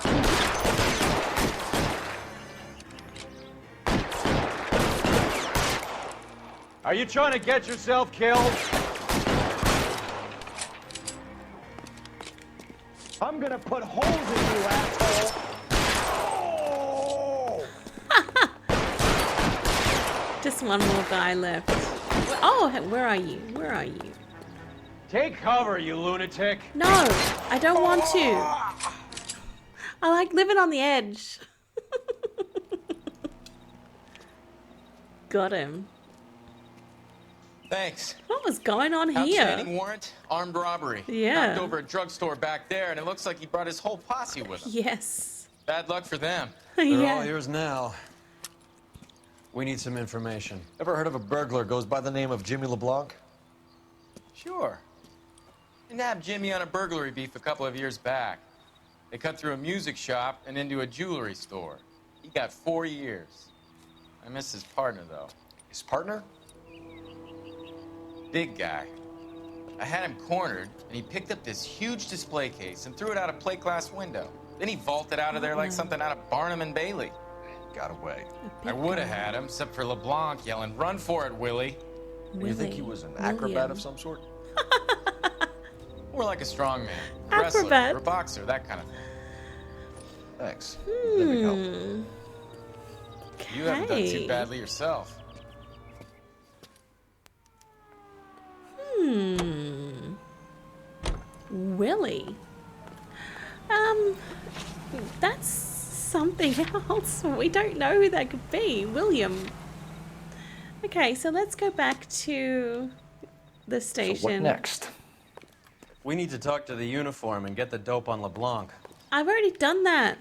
Are you trying to get yourself killed? I'm gonna put holes in you, asshole. Just one more guy left. Oh, where are you? Where are you? Take cover, you lunatic. No, I don't want to. I like living on the edge. Got him. Thanks. What was going on here? Outstanding warrant, armed robbery. Yeah. Knocked over a drugstore back there, and it looks like he brought his whole posse with him. Yes. Bad luck for them. They're all yours now. We need some information. Ever heard of a burglar goes by the name of Jimmy LeBlanc? Sure. We nabbed Jimmy on a burglary beef a couple of years back. They cut through a music shop and into a jewelry store. He got 4 years. I miss his partner, though. His partner? Big guy. I had him cornered, and he picked up this huge display case and threw it out a plate glass window. Then he vaulted out of there like something out of Barnum and Bailey. Got away. I would have had him, except for LeBlanc yelling, "Run for it, Willie." You think he was an acrobat of some sort? More like a strongman, a wrestler, Acrobat. or a boxer, that kind of thing. Thanks. You haven't done too badly yourself. Willie. That's something else. We don't know who that could be. William. Okay, so let's go back to the station. So what next? We need to talk to the uniform and get the dope on LeBlanc. I've already done that.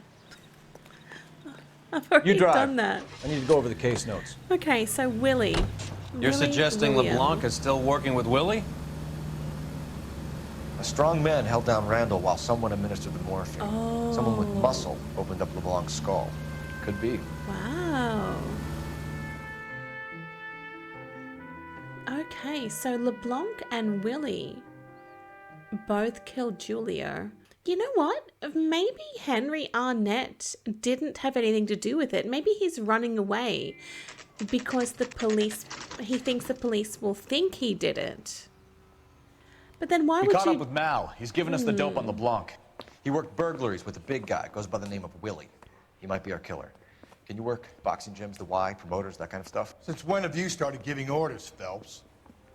I've already You drive. done that. I need to go over the case notes. Okay, so Willie. You're Willie suggesting William. LeBlanc is still working with Willie? A strong man held down Randall while someone administered the morphine. Oh. Someone with muscle opened up LeBlanc's skull. Could be. Wow. Okay, so LeBlanc and Willie both killed Julia. You know what? Maybe Henry Arnett didn't have anything to do with it. Maybe he's running away because he thinks the police will think he did it. But then why We would caught you... up with Mal. He's given us the dope on LeBlanc. He worked burglaries with a big guy. Goes by the name of Willie. He might be our killer. Can you work boxing gyms, the Y, promoters, that kind of stuff? Since when have you started giving orders, Phelps?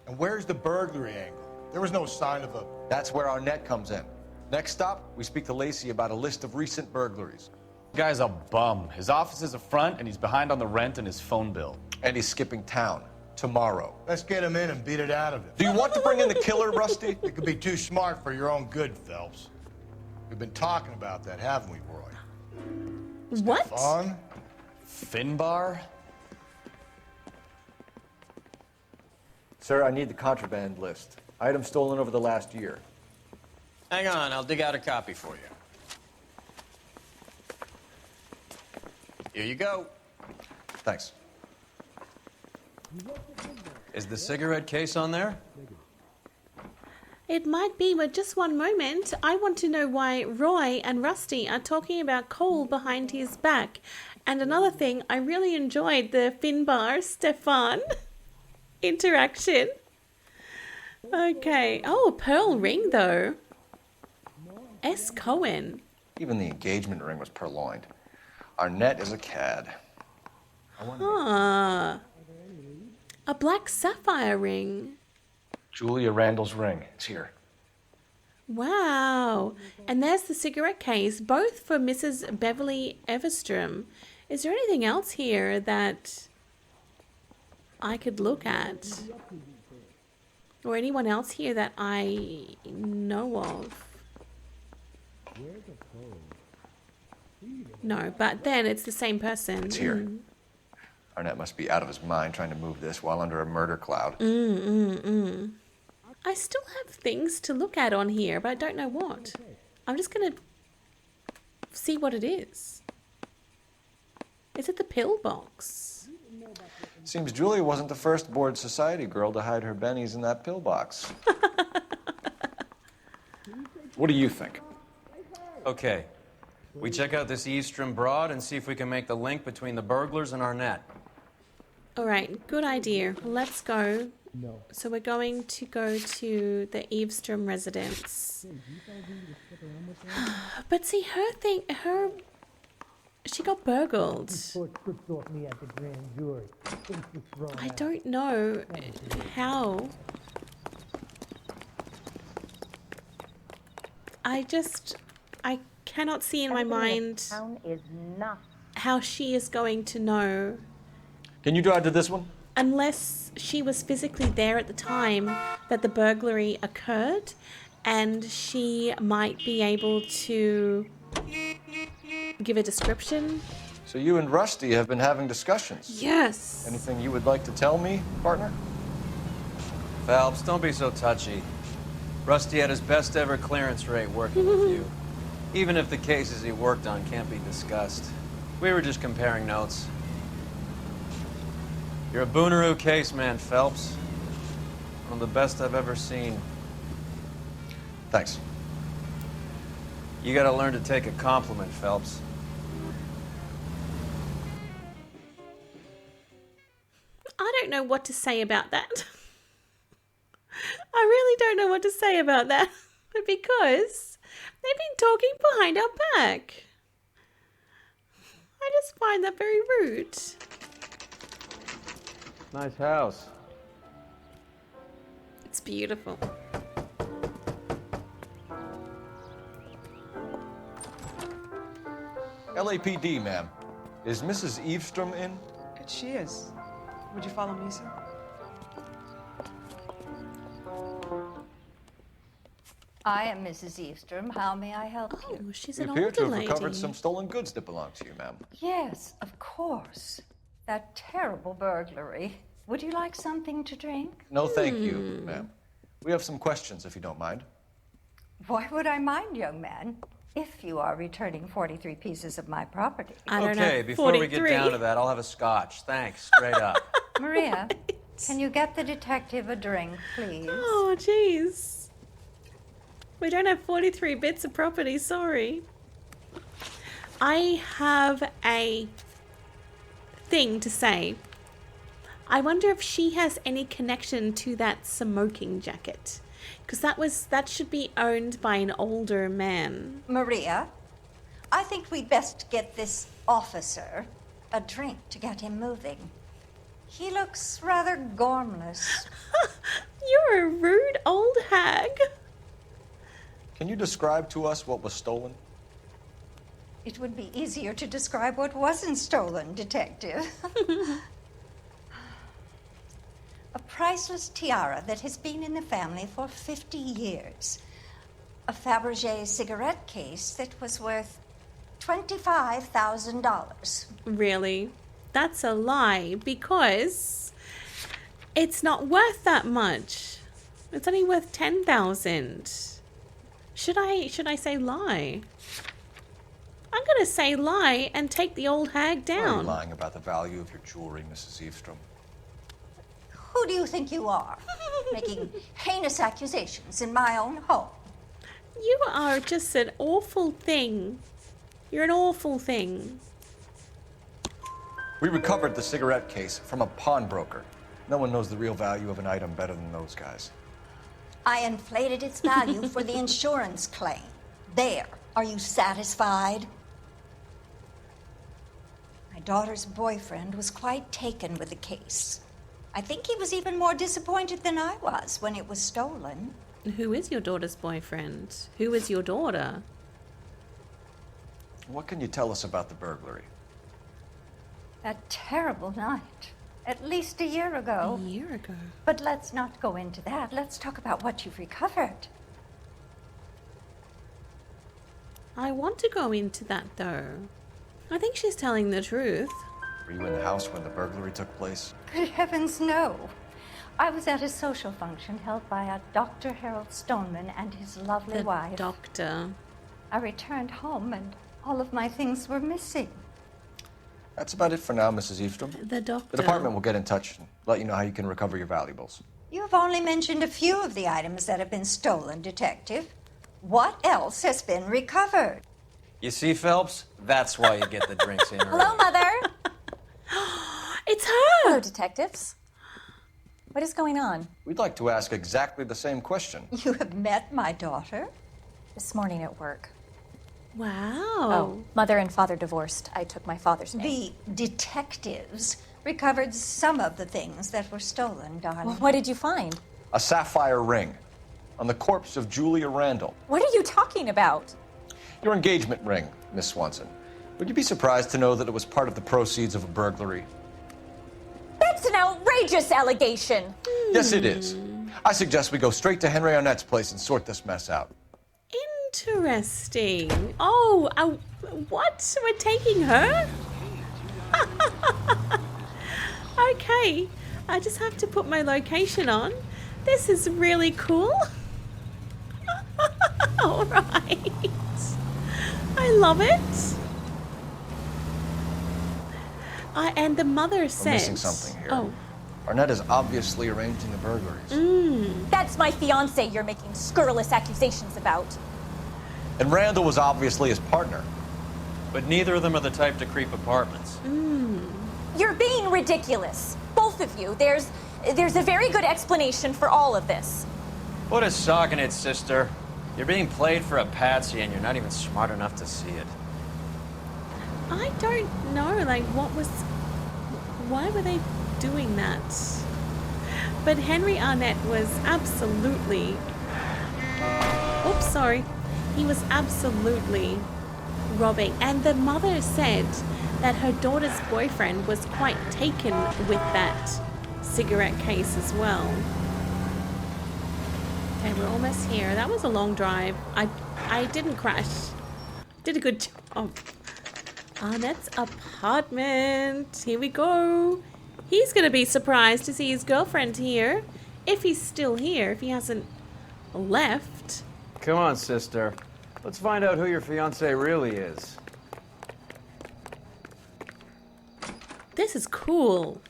And where's the burglary angle? There was no sign of a... That's where Arnett comes in. Next stop, we speak to Lacey about a list of recent burglaries. Guy's a bum. His office is a front, and he's behind on the rent and his phone bill. And he's skipping town tomorrow. Let's get him in and beat it out of him. Do you want to bring in the killer, Rusty? It could be too smart for your own good, Phelps. We've been talking about that, haven't we, Roy? What? Fun? Finbar? Sir, I need the contraband list. Items stolen over the last year. Hang on, I'll dig out a copy for you. Here you go. Thanks. Is the cigarette case on there? It might be, but just one moment. I want to know why Roy and Rusty are talking about Cole behind his back. And another thing, I really enjoyed the Finbar Stefan interaction. Okay. Oh, a pearl ring, though. S. Cohen. Even the engagement ring was purloined. Arnett is a cad. Ah. A black sapphire ring. Julia Randall's ring. It's here. Wow. And there's the cigarette case, both for Mrs. Beverly Everstrom. Is there anything else here that I could look at? Or anyone else here that I know of? No, but then it's the same person. It's here. Arnett must be out of his mind trying to move this while under a murder cloud. I still have things to look at on here, but I don't know what. I'm just going to see what it is. Is it the pill box? Seems Julia wasn't the first bored society girl to hide her bennies in that pill box. What do you think? Okay. We check out this Eastern broad and see if we can make the link between the burglars and Arnett. All right, good idea. Let's go. So we're going to go to the Eavestrom residence. But see, she got burgled. I don't know how. I cannot see in my mind how she is going to know. Can you drive to this one? Unless she was physically there at the time that the burglary occurred, and she might be able to give a description. So you and Rusty have been having discussions. Yes. Anything you would like to tell me, partner? Phelps, don't be so touchy. Rusty had his best ever clearance rate working with you. Even if the cases he worked on can't be discussed. We were just comparing notes. You're a Booneroo case man, Phelps. One of the best I've ever seen. Thanks. You gotta learn to take a compliment, Phelps. I don't know what to say about that. I really don't know what to say about that. Because they've been talking behind our back. I just find that very rude. Nice house. It's beautiful. LAPD, ma'am. Is Mrs. Eavestrom in? She is. Would you follow me, sir? I am Mrs. Eavestrom. How may I help you? She's You appear to have recovered some stolen goods that belong to you, ma'am. Yes, of course. That terrible burglary. Would you like something to drink? No, thank you, ma'am. We have some questions, if you don't mind. Why would I mind, young man? If you are returning 43 pieces of my property. Okay, before we get down to that, I'll have a scotch. Thanks, straight up. Maria, can you get the detective a drink, please? Oh, jeez. We don't have 43 bits of property, sorry. I have a thing to say. I wonder if she has any connection to that smoking jacket. Because that should be owned by an older man. Maria, I think we'd best get this officer a drink to get him moving. He looks rather gormless. You're a rude old hag. Can you describe to us what was stolen? It would be easier to describe what wasn't stolen, Detective. A priceless tiara that has been in the family for 50 years. A Fabergé cigarette case that was worth $25,000. Really? That's a lie, because it's not worth that much. It's only worth 10,000. Should I say lie? I'm gonna say lie and take the old hag Why are you down. lying about the value of your jewelry, Mrs. Eastrom? Who do you think you are? Making heinous accusations in my own home. You are just an awful thing. You're an awful thing. We recovered the cigarette case from a pawnbroker. No one knows the real value of an item better than those guys. I inflated its value for the insurance claim. There. Are you satisfied? My daughter's boyfriend was quite taken with the case. I think he was even more disappointed than I was when it was stolen. Who is your daughter's boyfriend? Who is your daughter? What can you tell us about the burglary? A terrible night. At least a year ago. A year ago. But let's not go into that. Let's talk about what you've recovered. I want to go into that though. I think she's telling the truth. Were you in the house when the burglary took place? Good heavens, no. I was at a social function held by a Dr. Harold Stoneman and his lovely The wife. doctor. I returned home and all of my things were missing. That's about it for now, Mrs. Eastrom. The doctor. The department will get in touch and let you know how you can recover your valuables. You have only mentioned a few of the items that have been stolen, Detective. What else has been recovered? You see, Phelps? That's why you get the drinks in early. Hello, Mother. It's her! Hello, detectives. What is going on? We'd like to ask exactly the same question. You have met my daughter? This morning at work. Wow. Oh, mother and father divorced. I took my father's name. The detectives recovered some of the things that were stolen, darling. Well, what did you find? A sapphire ring on the corpse of Julia Randall. What are you talking about? Your engagement ring, Miss Swanson. Would you be surprised to know that it was part of the proceeds of a burglary? That's an outrageous allegation. Yes, it is. I suggest we go straight to Henry Arnett's place and sort this mess out. Interesting. Oh, what? We're taking her? Okay. I just have to put my location on. This is really cool. All right. I love it. And the mother said... We're missing something here. Oh. Arnett is obviously arranging the burglaries. That's my fiance you're making scurrilous accusations about. And Randall was obviously his partner. But neither of them are the type to creep apartments. You're being ridiculous. Both of you. There's a very good explanation for all of this. Put a sock in it, sister. You're being played for a patsy and you're not even smart enough to see it. I don't know, like, why were they doing that? But Henry Arnett was absolutely, oops, sorry. He was absolutely robbing. And the mother said that her daughter's boyfriend was quite taken with that cigarette case as well. Okay, we're almost here. That was a long drive. I didn't crash. Did a good job. Arnett's apartment. Here we go. He's going to be surprised to see his girlfriend here. If he's still here. If he hasn't left. Come on, sister. Let's find out who your fiancé really is. This is cool.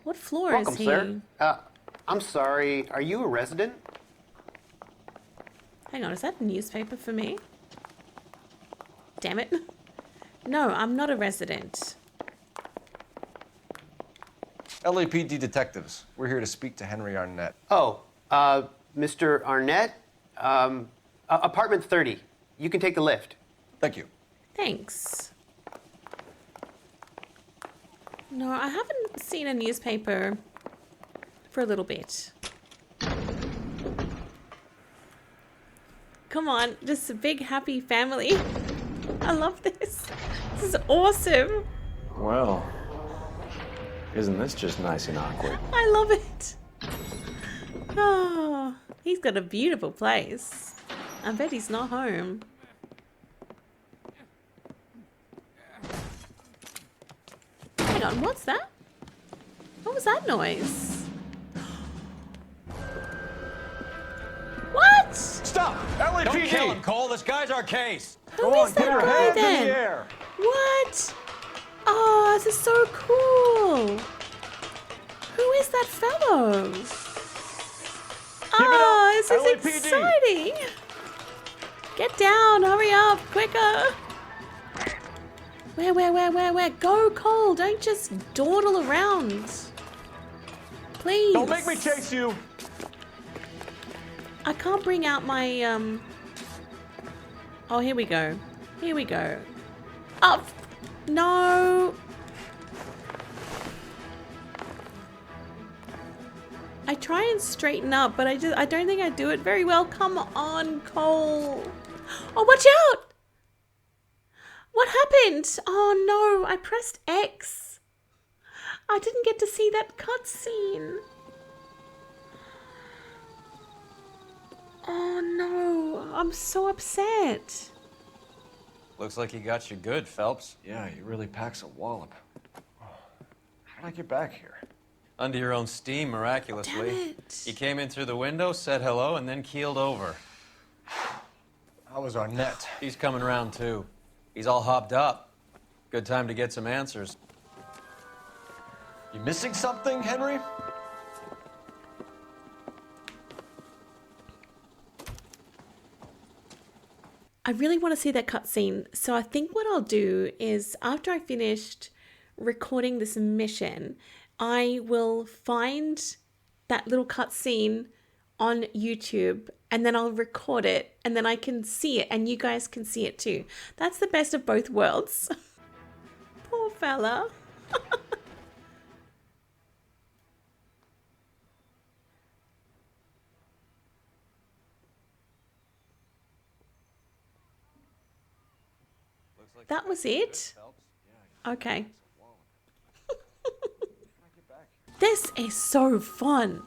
What floor Welcome, is he? sir. I'm sorry. Are you a resident? Hang on, is that a newspaper for me? Damn it. No, I'm not a resident. LAPD detectives. We're here to speak to Henry Arnett. Oh, Mr. Arnett? Apartment 30. You can take the lift. Thank you. Thanks. No, I haven't seen a newspaper for a little bit. Come on, just a big happy family. I love this. This is awesome. Well, isn't this just nice and awkward? I love it. Oh, he's got a beautiful place. I bet he's not home. Hang on, what's that? What was that noise? What? Stop! LAPD! Don't kill him, Cole. This guy's our case. Who is that guy then? What? Oh, this is so cool. Who is that fellow? Oh, this is exciting. Get down, hurry up, quicker. Where? Go, Cole. Don't just dawdle around. Please. Don't make me chase you. I can't bring out my, Oh, here we go. Here we go. Oh, no. I try and straighten up, but I don't think I do it very well. Come on, Cole. Oh, watch out. What happened? Oh, no. I pressed X. I didn't get to see that cutscene. Oh, no. I'm so upset. Looks like he got you good, Phelps. Yeah, he really packs a wallop. How did I get back here? Under your own steam, miraculously. Damn it. He came in through the window, said hello, and then keeled over. How was Arnett? He's coming around, too. He's all hopped up. Good time to get some answers. You missing something, Henry? I really want to see that cutscene, so I think what I'll do is after I finished recording this mission, I will find that little cutscene on YouTube and then I'll record it and then I can see it and you guys can see it too. That's the best of both worlds. Poor fella. That was it? Okay. This is so fun.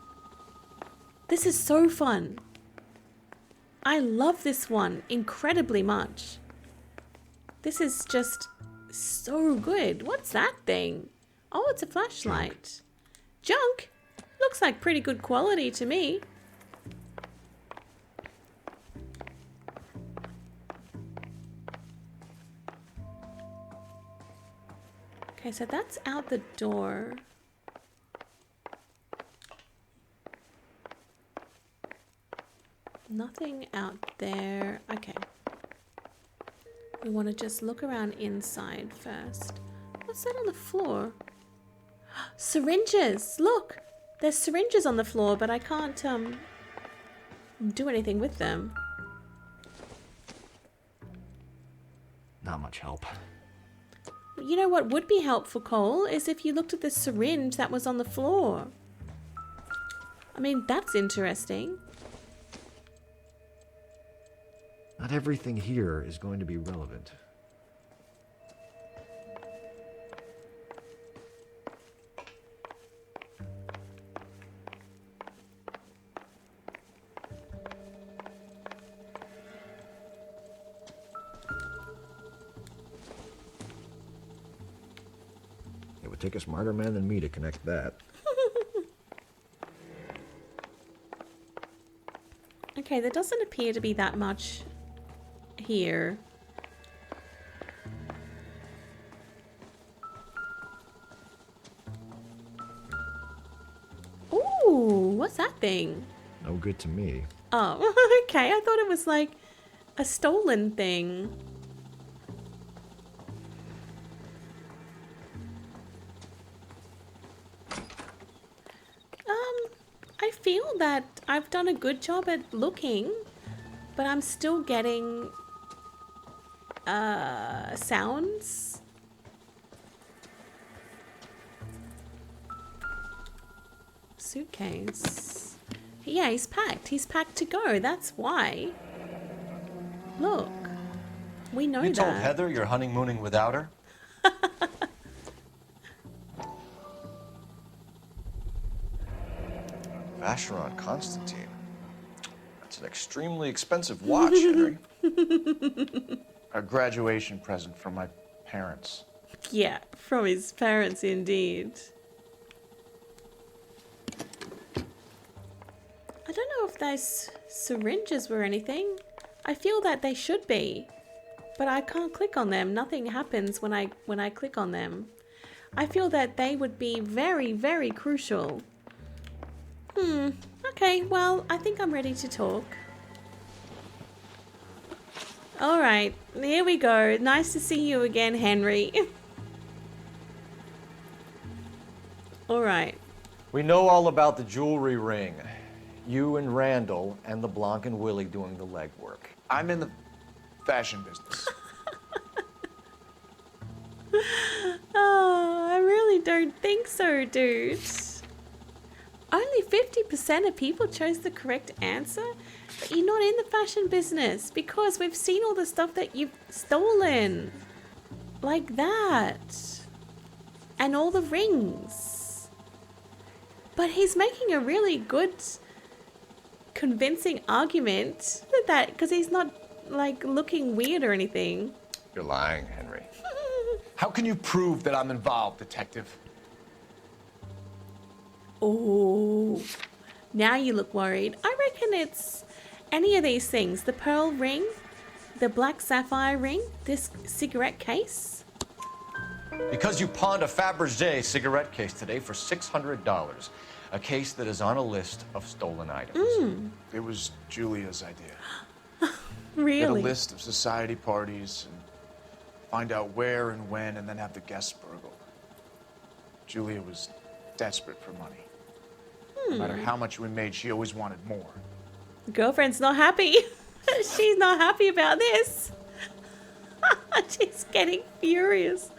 This is so fun. I love this one incredibly much. This is just so good. What's that thing? Oh, it's a flashlight. Junk? Looks like pretty good quality to me. Okay, so that's out the door. Nothing out there. Okay. We want to just look around inside first. What's that on the floor? Syringes! Look! There's syringes on the floor, but I can't do anything with them. Not much help. You know what would be helpful, Cole, is if you looked at the syringe that was on the floor. I mean, that's interesting. Not everything here is going to be relevant. It would take a smarter man than me to connect that. Okay, there doesn't appear to be that much here. Ooh, what's that thing? No good to me. Oh, okay. I thought it was like a stolen thing. I feel that I've done a good job at looking, but I'm still getting sounds. Suitcase. Yeah, he's packed. He's packed to go. That's why. Look. We know that. You told Heather you're honeymooning without her? Vacheron Constantine. That's an extremely expensive watch, Henry. A graduation present from my parents. Yeah, from his parents indeed. I don't know if those syringes were anything. I feel that they should be. but I can't click on them. Nothing happens when I click on them. I feel that they would be very, very crucial. Okay, well, I think I'm ready to talk. Alright, here we go. Nice to see you again, Henry. Alright. We know all about the jewelry ring. You and Randall and LeBlanc and Willie doing the legwork. I'm in the fashion business. Oh, I really don't think so, dude. Only 50% of people chose the correct answer, but you're not in the fashion business because we've seen all the stuff that you've stolen. Like that. And all the rings. But he's making a really good, convincing argument that because he's not like looking weird or anything. You're lying, Henry. How can you prove that I'm involved, detective? Oh, now you look worried. I reckon it's any of these things. The pearl ring, the black sapphire ring, this cigarette case. Because you pawned a Fabergé cigarette case today for $600. A case that is on a list of stolen items. It was Julia's idea. Really? Get a list of society parties and find out where and when and then have the guests burgled. Julia was desperate for money. No matter how much we made, she always wanted more. Girlfriend's not happy. She's not happy about this. She's getting furious.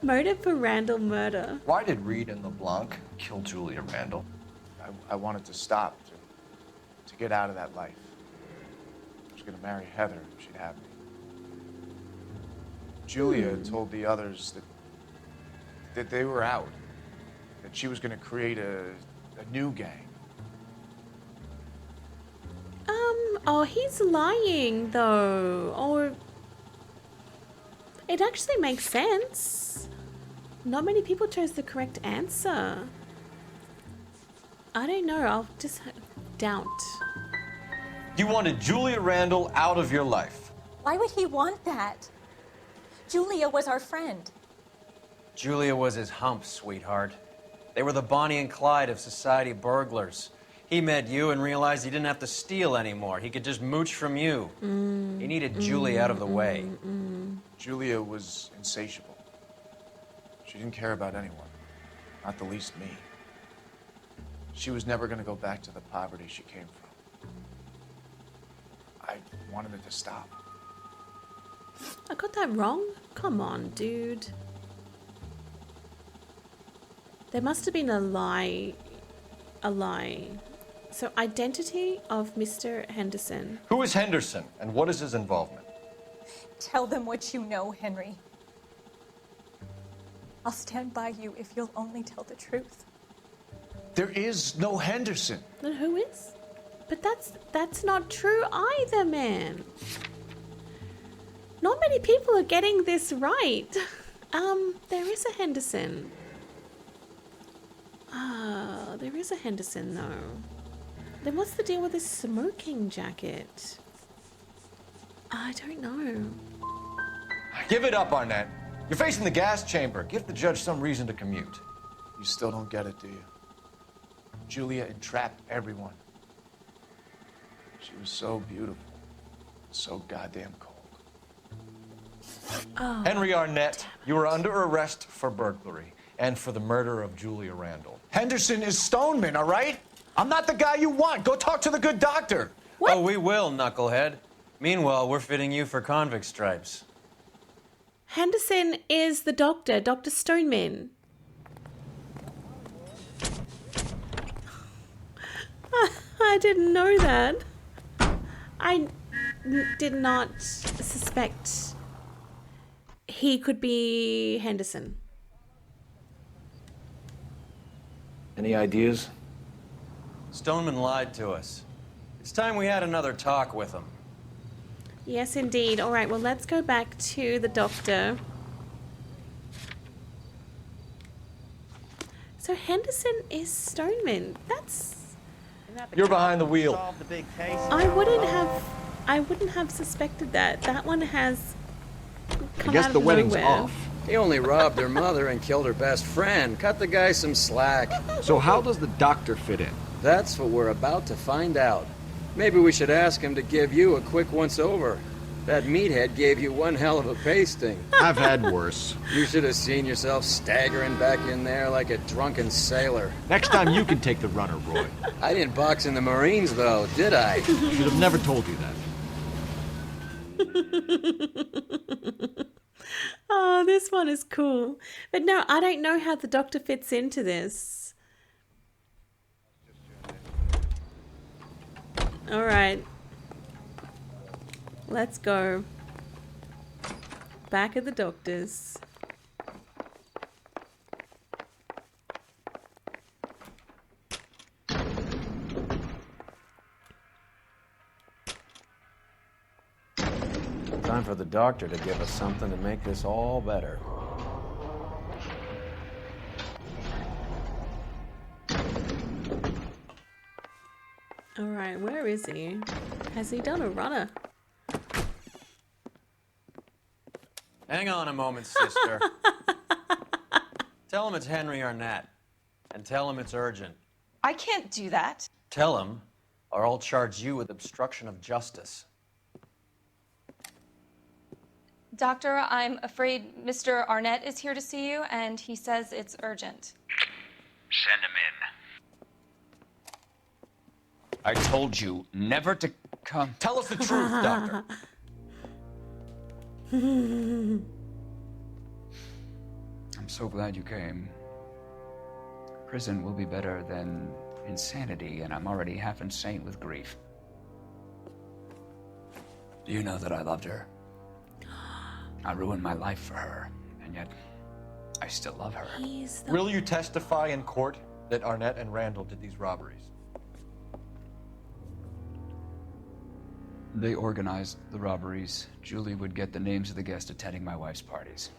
Motive for Randall murder. Why did Reed and LeBlanc kill Julia Randall? I wanted to stop, to get out of that life. I was going to marry Heather if she'd have me. Julia told the others that they were out, that she was going to create a new gang. Oh, he's lying though. Or it actually makes sense. Not many people chose the correct answer. I don't know. I'll just doubt. You wanted Julia Randall out of your life. Why would he want that? Julia was our friend. Julia was his hump, sweetheart. They were the Bonnie and Clyde of society burglars. He met you and realized he didn't have to steal anymore. He could just mooch from you. He needed Julia out of the way. Julia was insatiable. She didn't care about anyone, not the least me. She was never going to go back to the poverty she came from. I wanted it to stop. I got that wrong? Come on, dude. There must have been a lie. A lie. So, identity of Mr. Henderson. Who is Henderson and what is his involvement? Tell them what you know, Henry. I'll stand by you if you'll only tell the truth. There is no Henderson. Then who is? But that's not true either, man. Not many people are getting this right. There is a Henderson. There is a Henderson though. Then what's the deal with this smoking jacket? I don't know. Give it up, Arnett. You're facing the gas chamber. Give the judge some reason to commute. You still don't get it, do you? Julia entrapped everyone. She was so beautiful, so goddamn cold. Oh, Henry Arnett, you are under arrest for burglary and for the murder of Julia Randall. Henderson is Stoneman, all right? I'm not the guy you want. Go talk to the good doctor. What? Oh, we will, knucklehead. Meanwhile, we're fitting you for convict stripes. Henderson is the doctor, Dr. Stoneman. I didn't know that. I did not suspect he could be Henderson. Any ideas? Stoneman lied to us. It's time we had another talk with him. Yes, indeed. All right, well, let's go back to the doctor. So Henderson is Stoneman. That's... You're behind the wheel. I wouldn't have suspected that. That one has come guess out the of wedding's nowhere. off. He only robbed her mother and killed her best friend. Cut the guy some slack. So how does the doctor fit in? That's what we're about to find out. Maybe we should ask him to give you a quick once-over. That meathead gave you one hell of a pasting. I've had worse. You should have seen yourself staggering back in there like a drunken sailor. Next time you can take the runner, Roy. I didn't box in the Marines, though, did I? Should have never told you that. Oh, this one is cool. But no, I don't know how the doctor fits into this. All right. Let's go. Back at the doctor's. Time for the doctor to give us something to make this all better. All right, where is he? Has he done a runner? Hang on a moment, sister. Tell him it's Henry Arnett. And tell him it's urgent. I can't do that. Tell him, or I'll charge you with obstruction of justice. Doctor, I'm afraid Mr. Arnett is here to see you, and he says it's urgent. Send him in. I told you never to come. Tell us the truth, Doctor. I'm so glad you came. Prison will be better than insanity, and I'm already half insane with grief. Do you know that I loved her? I ruined my life for her, and yet I still love her. Will you testify in court that Arnett and Randall did these robberies? They organized the robberies. Julie would get the names of the guests attending my wife's parties.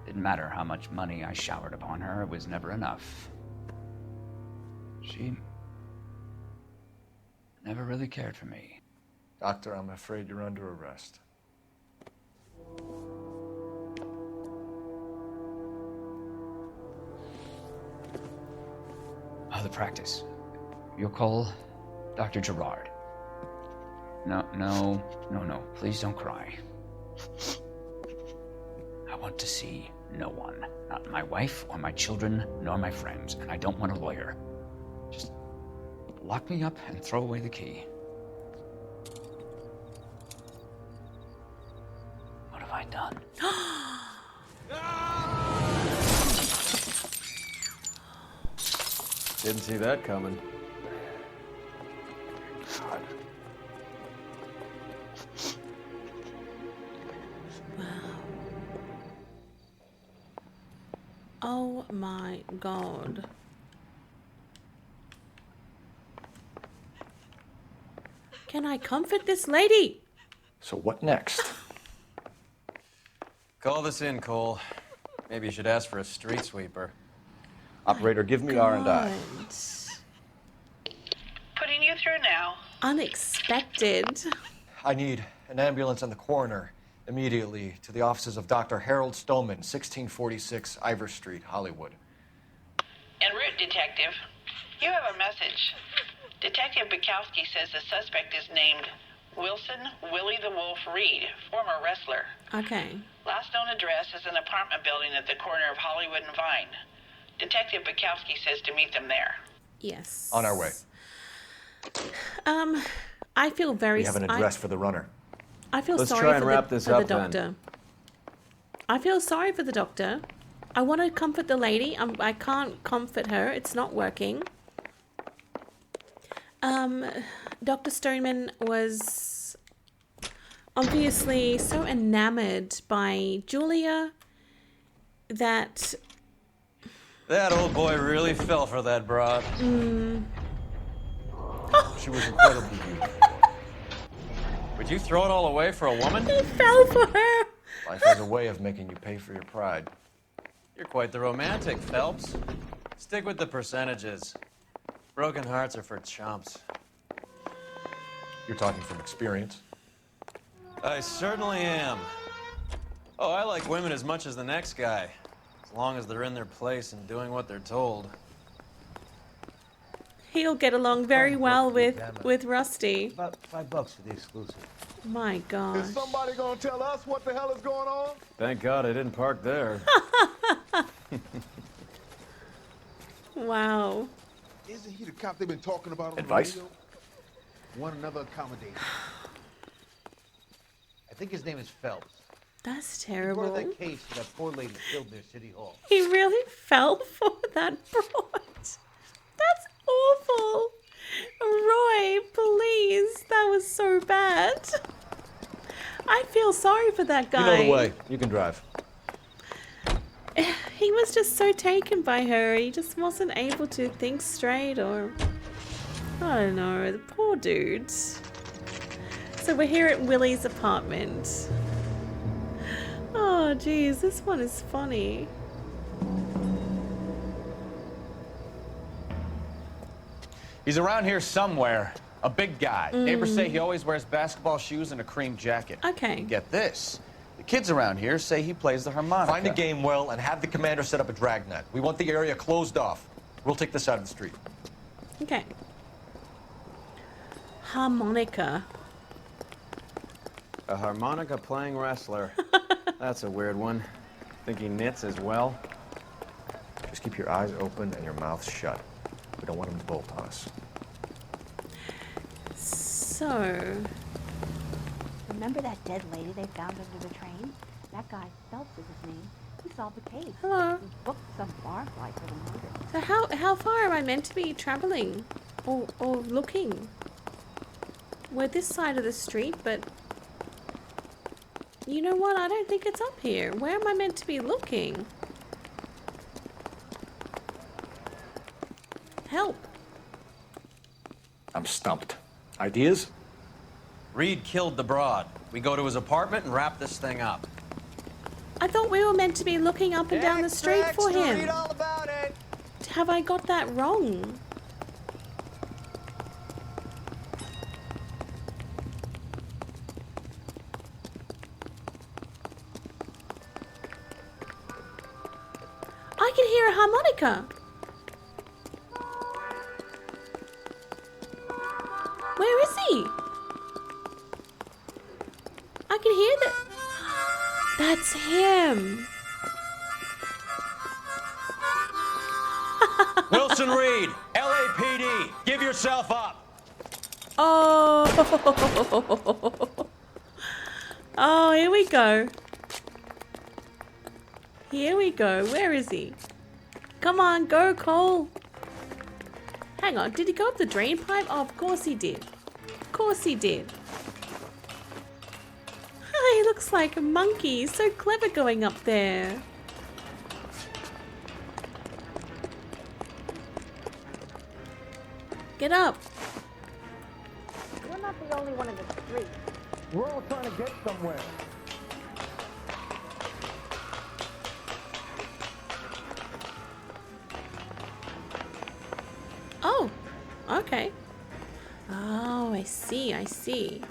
Didn't matter how much money I showered upon her, it was never enough. She never really cared for me. Doctor, I'm afraid you're under arrest. The practice. You'll call Dr. Gerard. No. Please don't cry. I want to see no one. Not my wife or my children, nor my friends. And I don't want a lawyer. Just lock me up and throw away the key. What have I done? Didn't see that coming. God. Oh my God. Can I comfort this lady? So what next? Call this in, Cole. Maybe you should ask for a street sweeper. Operator, give me R&I. Putting you through now. Unexpected. I need an ambulance and the coroner immediately to the offices of Dr. Harold Stoneman, 1646 Ivor Street, Hollywood. En route, Detective. You have a message. Detective Bukowski says the suspect is named Wilson Willie the Wolf Reed, former wrestler. Okay. Last known address is an apartment building at the corner of Hollywood and Vine. Detective Bukowski says to meet them there. Yes. On our way. I feel very... We have an address for the runner. I feel Let's sorry try and for wrap the, this for up, the doctor. then. I feel sorry for the doctor. I want to comfort the lady. I can't comfort her. It's not working. Dr. Stoneman was obviously so enamored by Julia that... That old boy really fell for that broad. She was incredibly beautiful. Would you throw it all away for a woman? He fell for her. Life has a way of making you pay for your pride. You're quite the romantic, Phelps. Stick with the percentages. Broken hearts are for chumps. You're talking from experience. I certainly am. Oh, I like women as much as the next guy. As long as they're in their place and doing what they're told. He'll get along very well with Rusty. About $5 for the exclusive. My gosh. Is somebody gonna tell us what the hell is going on? Thank God I didn't park there. Wow. Isn't he the cop they've been talking about on Advice? the radio? Want another accommodation. I think his name is Phelps. That's He terrible. brought that case for that poor lady killed near City Hall. He really fell for that broad. That's awful. Roy, please. That was so bad. I feel sorry for that guy. You know the way. You can drive. He was just so taken by her. He just wasn't able to think straight, or I don't know. The poor dude. So we're here at Willie's apartment. Oh, geez, this one is funny. He's around here somewhere. A big guy. Neighbors say he always wears basketball shoes and a cream jacket. Okay. Get this. The kids around here say he plays the harmonica. Find the game well and have the commander set up a dragnet. We want the area closed off. We'll take this side of the street. Okay. Harmonica. A harmonica playing wrestler. That's a weird one. Think he knits as well? Just keep your eyes open and your mouth shut. We don't want him to bolt on us. So... Remember that dead lady they found under the train? That guy, Phelps is his name. He solved the case. Hello. He booked some barfly for the murder. So how far am I meant to be traveling? Or looking? We're this side of the street, but... You know what? I don't think it's up here. Where am I meant to be looking? Help. I'm stumped. Ideas? Reed killed the broad. We go to his apartment and wrap this thing up. I thought we were meant to be looking up and down the street for him. Read all about it. Have I got that wrong? I can hear a harmonica. Where is he? I can hear that. That's him. Wilson Reed, LAPD, give yourself up. Oh. Oh, here we go. Here we go. Where is he? Come on, go, Cole. Hang on, did he go up the drain pipe? Oh, of course he did. Of course he did. He looks like a monkey. So clever going up there. Get up. You're not the only one in the street. We're all trying to get somewhere. Oh, okay. Oh, I see, I see.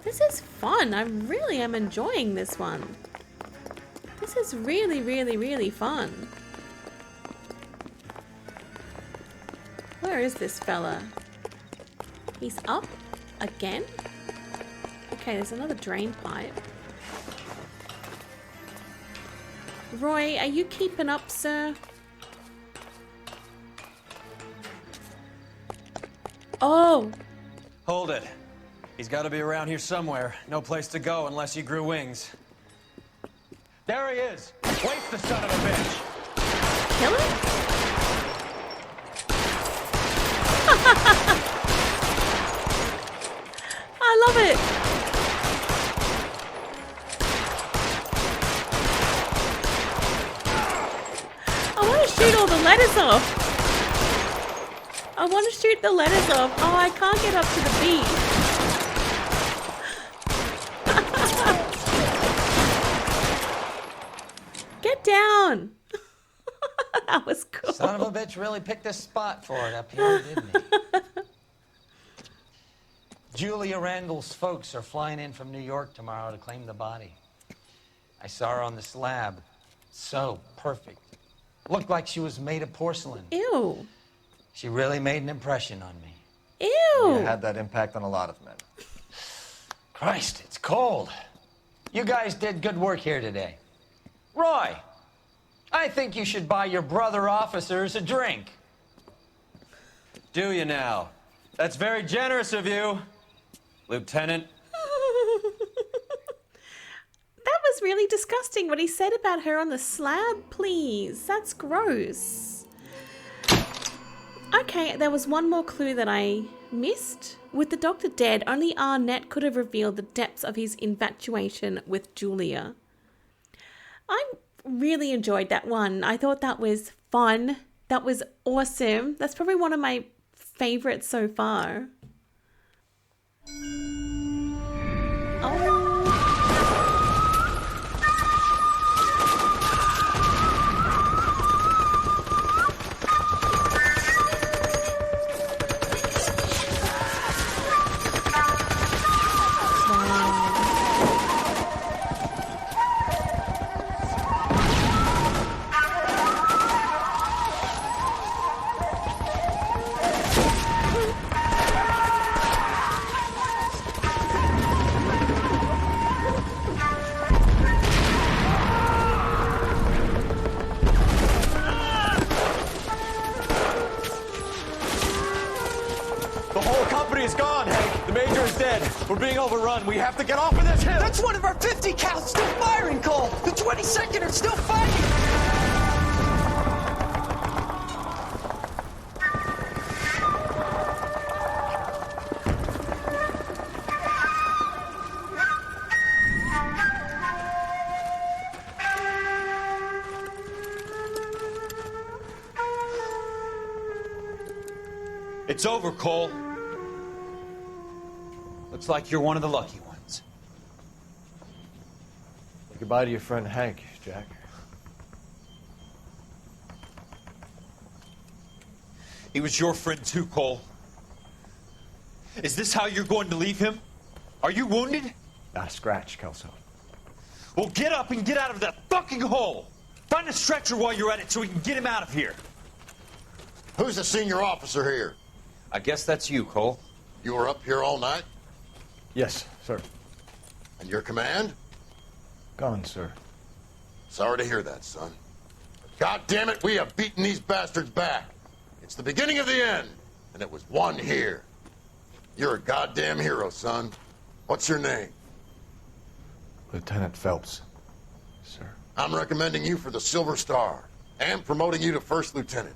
This is fun. I really am enjoying this one. This is really, really, really fun. Where is this fella? He's up again? Okay, there's another drain pipe. Roy, are you keeping up, sir? Oh! Hold it. He's got to be around here somewhere. No place to go unless he grew wings. There he is! Waste the son of a bitch! Kill him? I love it! I want to shoot all the letters off. I want to shoot the letters off. Oh, I can't get up to the beat. Get down. That was cool. Son of a bitch really picked this spot for it up here, didn't he? Julia Randall's folks are flying in from New York tomorrow to claim the body. I saw her on the slab. So perfect. Looked like she was made of porcelain. Ew. She really made an impression on me. Ew. You had that impact on a lot of men. Christ, it's cold. You guys did good work here today. Roy, I think you should buy your brother officers a drink. Do you now? That's very generous of you, Lieutenant. That was really disgusting what he said about her on the slab, please. That's gross. Okay, there was one more clue that I missed. With the doctor dead, only Arnett could have revealed the depths of his infatuation with Julia. I really enjoyed that one. I thought that was fun. That was awesome. That's probably one of my favorites so far. Oh. We're being overrun. We have to get off of this hill. That's one of our 50 cows still firing, Cole. The 22nd are still fighting. It's over, Cole. Looks like you're one of the lucky ones. Say goodbye to your friend Hank, Jack. He was your friend too, Cole. Is this how you're going to leave him? Are you wounded? Not a scratch, Kelso. Well, get up and get out of that fucking hole! Find a stretcher while you're at it so we can get him out of here. Who's the senior officer here? I guess that's you, Cole. You were up here all night? Yes, sir. And your command? Gone, sir. Sorry to hear that, son. But God damn it, we have beaten these bastards back. It's the beginning of the end, and it was one here. You're a goddamn hero, son. What's your name? Lieutenant Phelps, sir. I'm recommending you for the Silver Star, and promoting you to First Lieutenant.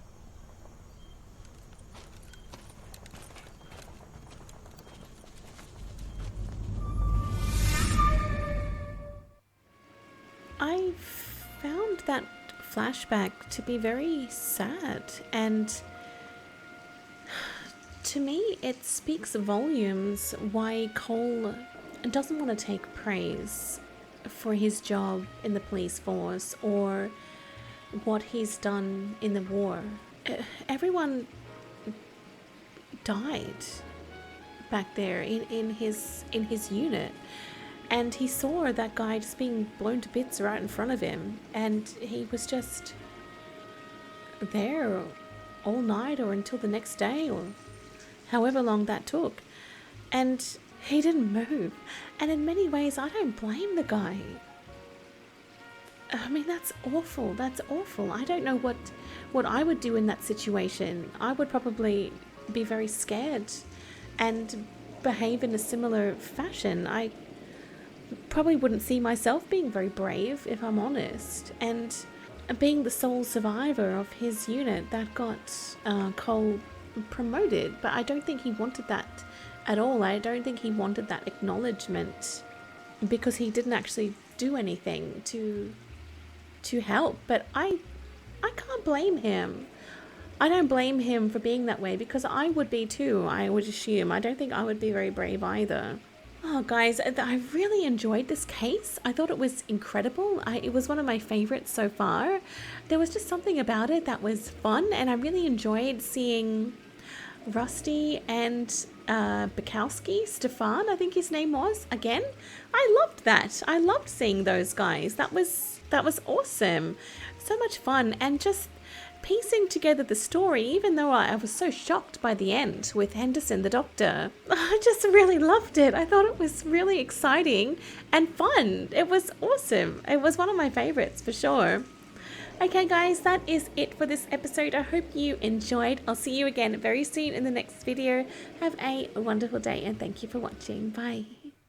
I found that flashback to be very sad, and to me it speaks volumes why Cole doesn't want to take praise for his job in the police force or what he's done in the war. Everyone died back there in his unit. And he saw that guy just being blown to bits right in front of him. And he was just there all night or until the next day or however long that took. And he didn't move. And in many ways, I don't blame the guy. I mean, that's awful. That's awful. I don't know what I would do in that situation. I would probably be very scared and behave in a similar fashion. I probably wouldn't see myself being very brave, if I'm honest. And being the sole survivor of his unit, that got Cole promoted. But I don't think he wanted that at all. I don't think he wanted that acknowledgement because he didn't actually do anything to help. But I can't blame him. I don't blame him for being that way because I would be too, I would assume. I don't think I would be very brave either. Oh, guys, I really enjoyed this case. I thought it was incredible. It was one of my favorites so far. There was just something about it that was fun, and I really enjoyed seeing Rusty and Bukowski, Stefan, I think his name was, again. I loved that. I loved seeing those guys. That was awesome. So much fun, and just piecing together the story, even though I was so shocked by the end with Henderson the doctor. I just really loved it. I thought it was really exciting and fun. It was awesome. It was one of my favorites for sure. Okay guys, that is it for this episode. I hope you enjoyed. I'll see you again very soon in the next video. Have a wonderful day and thank you for watching. Bye.